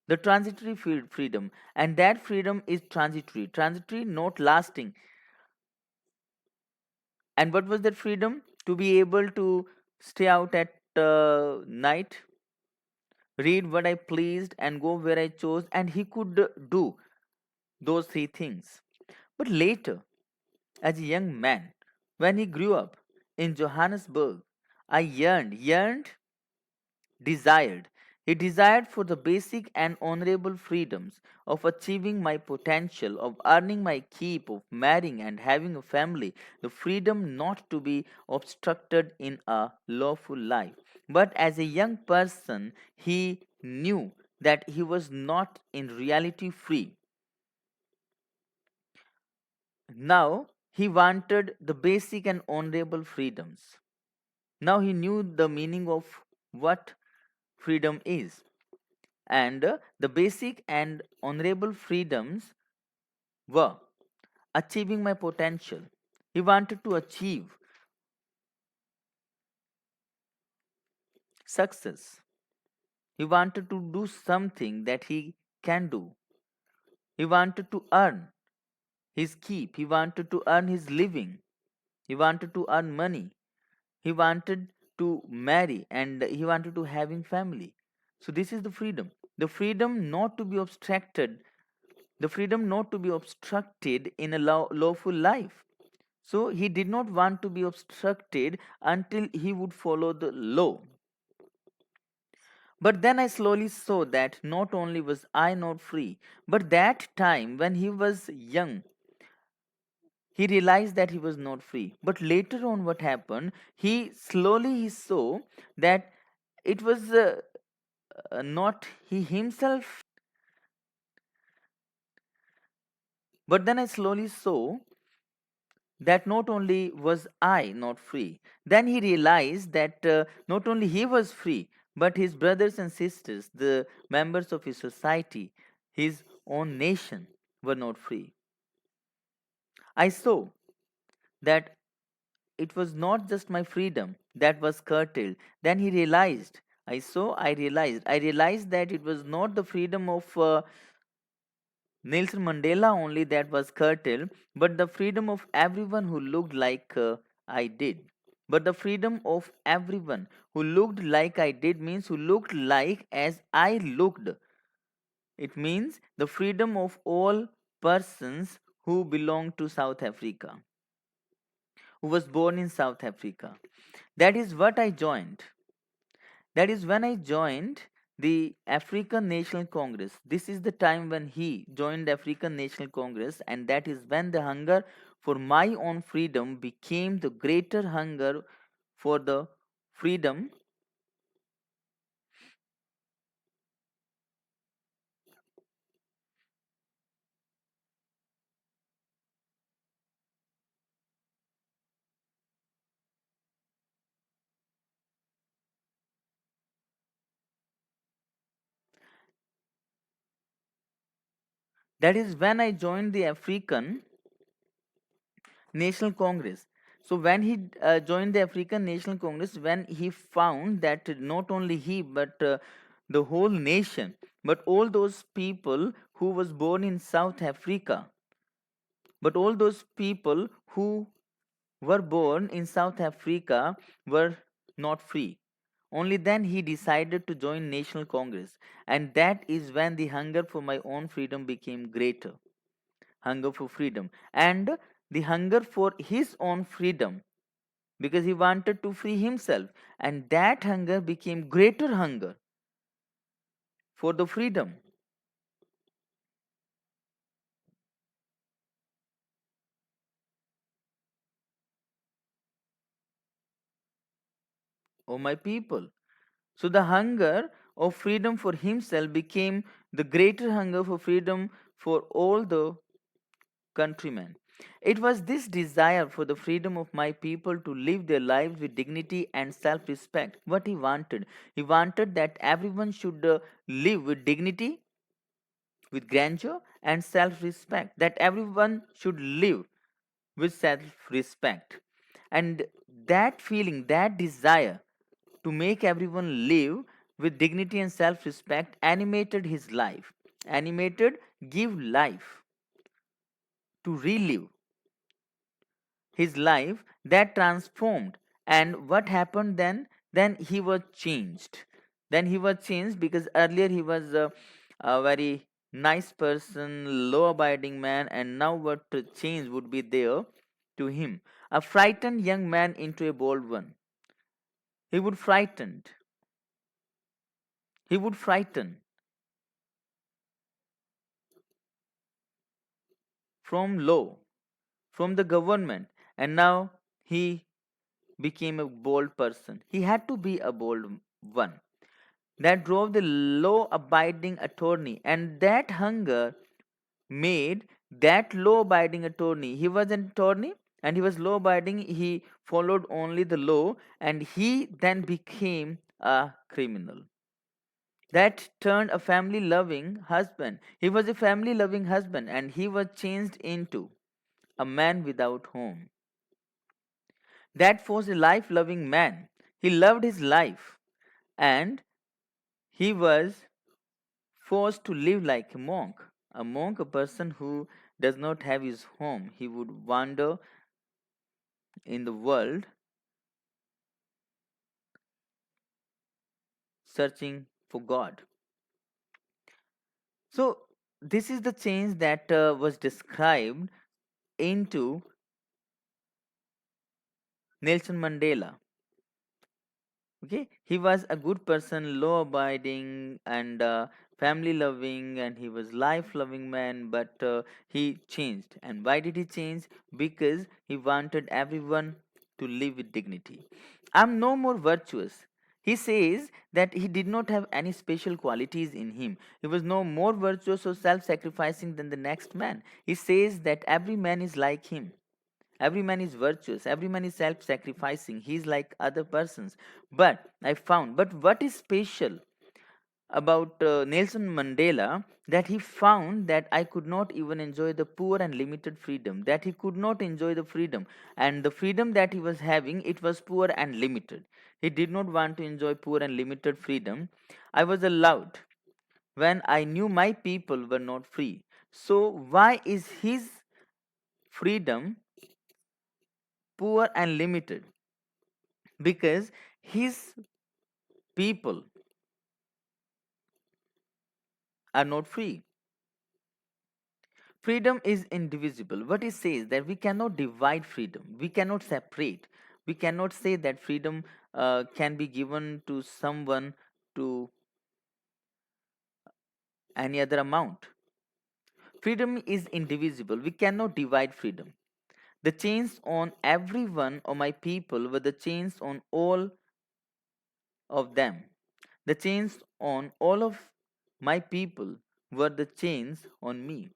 the transitory freedom, and that freedom is transitory, not lasting. And what was that freedom? To be able to stay out at night, read what I pleased, and go where I chose, and he could do those three things. But later, as a young man, when he grew up in Johannesburg, I yearned, desired. He desired for the basic and honorable freedoms of achieving my potential, of earning my keep, of marrying and having a family, the freedom not to be obstructed in a lawful life. But as a young person, he knew that he was not in reality free. Now he wanted the basic and honorable freedoms. Now he knew the meaning of what freedom is. And the basic and honorable freedoms were achieving my potential. He wanted to achieve success. He wanted to do something that he can do. He wanted to earn his keep. He wanted to earn his living. He wanted to earn money. He wanted to marry and he wanted to having family. So this is the freedom. The freedom not to be obstructed. The freedom not to be obstructed in a lawful life. So he did not want to be obstructed until he would follow the law. But then I slowly saw that not only was I not free, but that time when he was young, he realized that he was not free. But later on, what happened? He saw that it was not he himself. But then I slowly saw that not only was I not free, then he realized that not only he was free, but his brothers and sisters, the members of his society, his own nation, were not free. I saw that it was not just my freedom that was curtailed. Then he realized, I realized that it was not the freedom of Nelson Mandela only that was curtailed, but the freedom of everyone who looked like I did. But the freedom of everyone who looked like I did means who looked like as I looked. It means the freedom of all persons who belong to South Africa, who was born in South Africa. That is what I joined. That is when I joined the African National Congress. This is the time when he joined the African National Congress, and that is when the hunger for my own freedom became the greater hunger for the freedom. That is when I joined the African National Congress. So when he joined the African National Congress, when he found that not only he but the whole nation, but all those people who was born in South Africa, but all those people who were born in South Africa were not free. Only then he decided to join National Congress, and that is when the hunger for my own freedom became greater. Hunger for freedom and the hunger for his own freedom, because he wanted to free himself, and that hunger became greater hunger for the freedom. Oh my people, so the hunger of freedom for himself became the greater hunger for freedom for all the countrymen. It was this desire for the freedom of my people to live their lives with dignity and self respect what he wanted. He wanted that everyone should live with dignity, with grandeur, and self respect, that everyone should live with self respect. And that feeling, that desire to make everyone live with dignity and self respect animated his life. Animated, give life to relive his life, that transformed. And what happened then? Then he was changed. Then he was changed because earlier he was a very nice person, law abiding man, and now what change would be there to him? A frightened young man into a bold one. He would frightened. He would frighten from law, from the government, and now he became a bold person. He had to be a bold one. That drove the law abiding attorney, and that hunger made that law abiding attorney. He was an attorney and he was law abiding, he followed only the law, and he then became a criminal. That turned a family loving husband. He was a family loving husband and he was changed into a man without home. That was a life loving man. He loved his life and he was forced to live like a monk. A monk, a person who does not have his home. He would wander in the world searching for God. So, this is the change that was described into Nelson Mandela. Okay, he was a good person, law abiding and family loving, and he was life loving man, but he changed. And why did he change? Because he wanted everyone to live with dignity. I'm no more virtuous. He says that he did not have any special qualities in him. He was no more virtuous or self sacrificing than the next man. He says that every man is like him. Every man is virtuous, every man is self sacrificing, he is like other persons. But what is special about Nelson Mandela, that he found that I could not even enjoy the poor and limited freedom, that he could not enjoy the freedom, and the freedom that he was having, it was poor and limited. He did not want to enjoy poor and limited freedom. I was allowed when I knew my people were not free. So why is his freedom poor and limited? Because his people are not free. Freedom is indivisible. What it says that we cannot divide freedom, we cannot separate, we cannot say that freedom can be given to someone to any other amount. Freedom is indivisible. We cannot divide freedom. The chains on every one of my people were the chains on all of them. The chains on all of my people were the chains on me.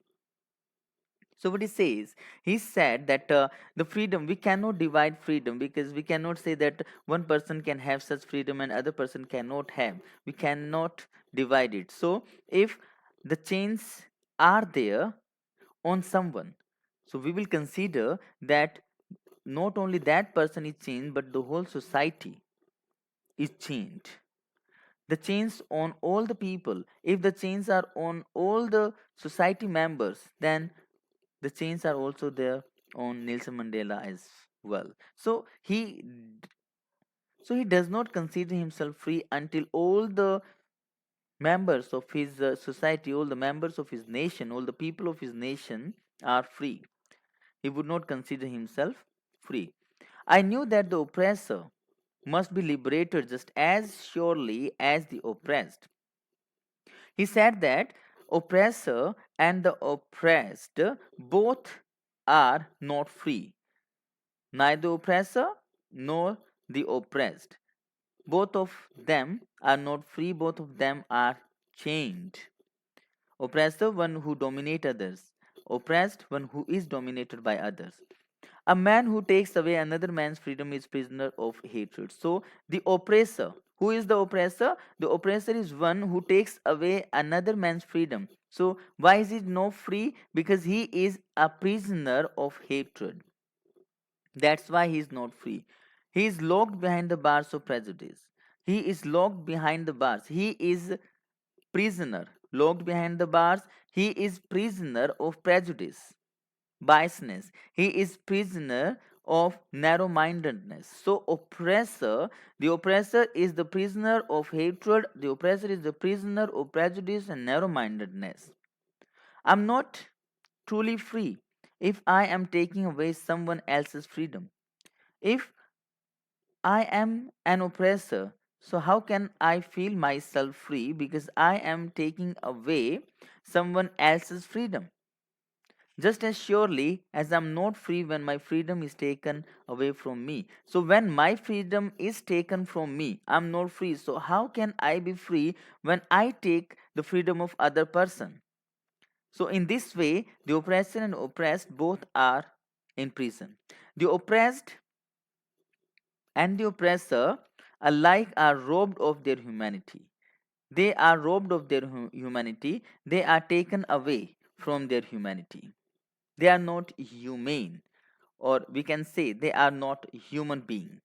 So what he says, he said that the freedom, we cannot divide freedom, because we cannot say that one person can have such freedom and other person cannot have. We cannot divide it. So if the chains are there on someone, so we will consider that not only that person is changed, but the whole society is changed. The chains on all the people, if the chains are on all the society members, then the chains are also there on Nelson Mandela as well. So he does not consider himself free until all the members of his society, all the members of his nation, all the people of his nation are free. He would not consider himself free. I knew that the oppressor must be liberated just as surely as the oppressed. He said that oppressor and the oppressed both are not free, neither oppressor nor the oppressed. both of them are not free, both of them are chained. Oppressor, one who dominates others. Oppressed, one who is dominated by others. A man who takes away another man's freedom is prisoner of hatred. So the oppressor, who is the oppressor? The oppressor is one who takes away another man's freedom. So why is he not free? Because he is a prisoner of hatred. That's why he is not free. He is locked behind the bars of prejudice. He is locked behind the bars. He is prisoner. Locked behind the bars. He is prisoner of prejudice, biasness. He is prisoner of narrow mindedness. So, the oppressor is the prisoner of hatred, the oppressor is the prisoner of prejudice and narrow mindedness. I'm not truly free if I am taking away someone else's freedom. If I am an oppressor, so how can I feel myself free because I am taking away someone else's freedom? Just as surely as I'm not free when my freedom is taken away from me. So, when my freedom is taken from me, I'm not free. So, how can I be free when I take the freedom of other person? So, in this way, the oppressor and oppressed both are in prison. The oppressed and the oppressor alike are robbed of their humanity. They are robbed of their humanity. They are taken away from their humanity. They are not humane, or we can say they are not human being.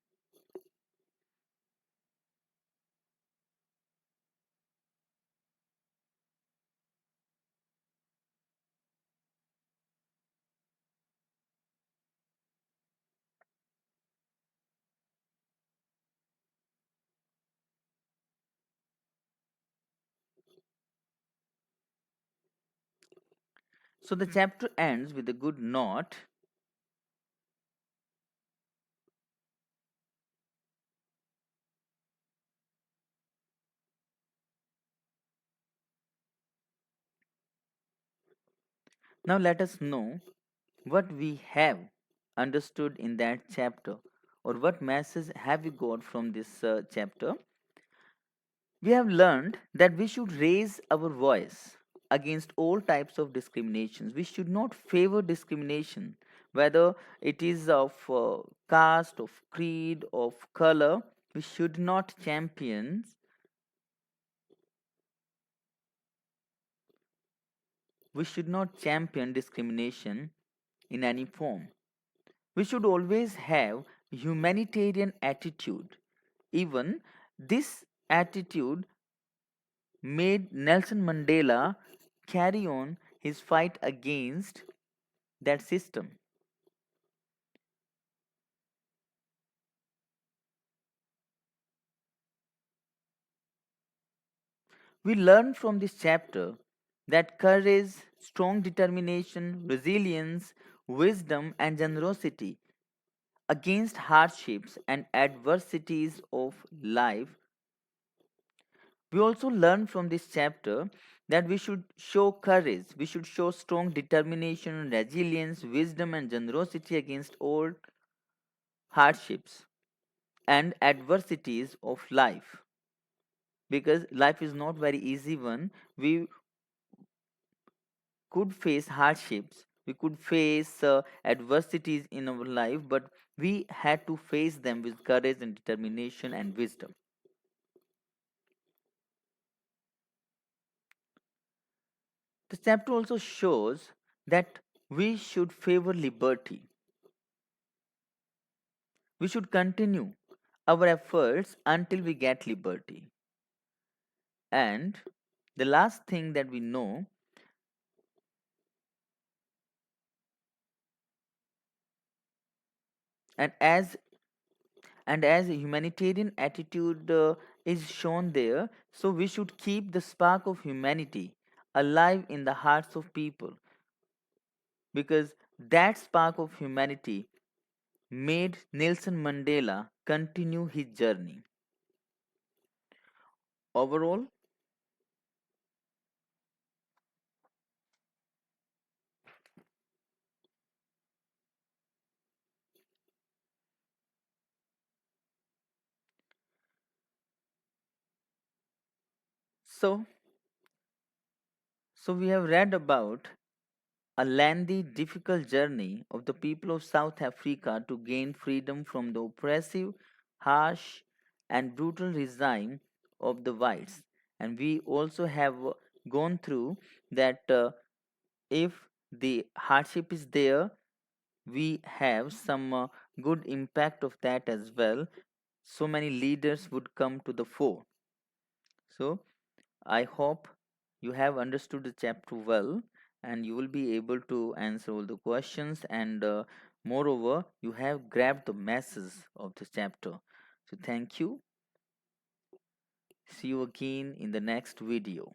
So the chapter ends with a good note. Now let us know what we have understood in that chapter, or what message have we got from this chapter. We have learned that we should raise our voice against all types of discriminations. We should not favor discrimination, whether it is of caste, of creed, of color. We should not champion. We should not champion discrimination in any form. We should always have humanitarian attitude. Even this attitude made Nelson Mandela carry on his fight against that system. We learn from this chapter that courage, strong determination, resilience, wisdom, and generosity against hardships and adversities of life. We also learn from this chapter that we should show courage, we should show strong determination, resilience, wisdom, and generosity against all hardships and adversities of life, because life is not very easy one. We could face hardships, we could face adversities in our life, but we had to face them with courage and determination and wisdom. The chapter also shows that we should favor liberty. We should continue our efforts until we get liberty. And the last thing that we know, and as a humanitarian attitude is shown there, so we should keep the spark of humanity alive in the hearts of people, because that spark of humanity made Nelson Mandela continue his journey. Overall, So, so we have read about a lengthy, difficult journey of the people of South Africa to gain freedom from the oppressive, harsh, and brutal regime of the whites. And we also have gone through that if the hardship is there, we have some good impact of that as well. So many leaders would come to the fore. So, I hope you have understood the chapter well and you will be able to answer all the questions, and moreover you have grabbed the message of the chapter. So thank you. See you again in the next video.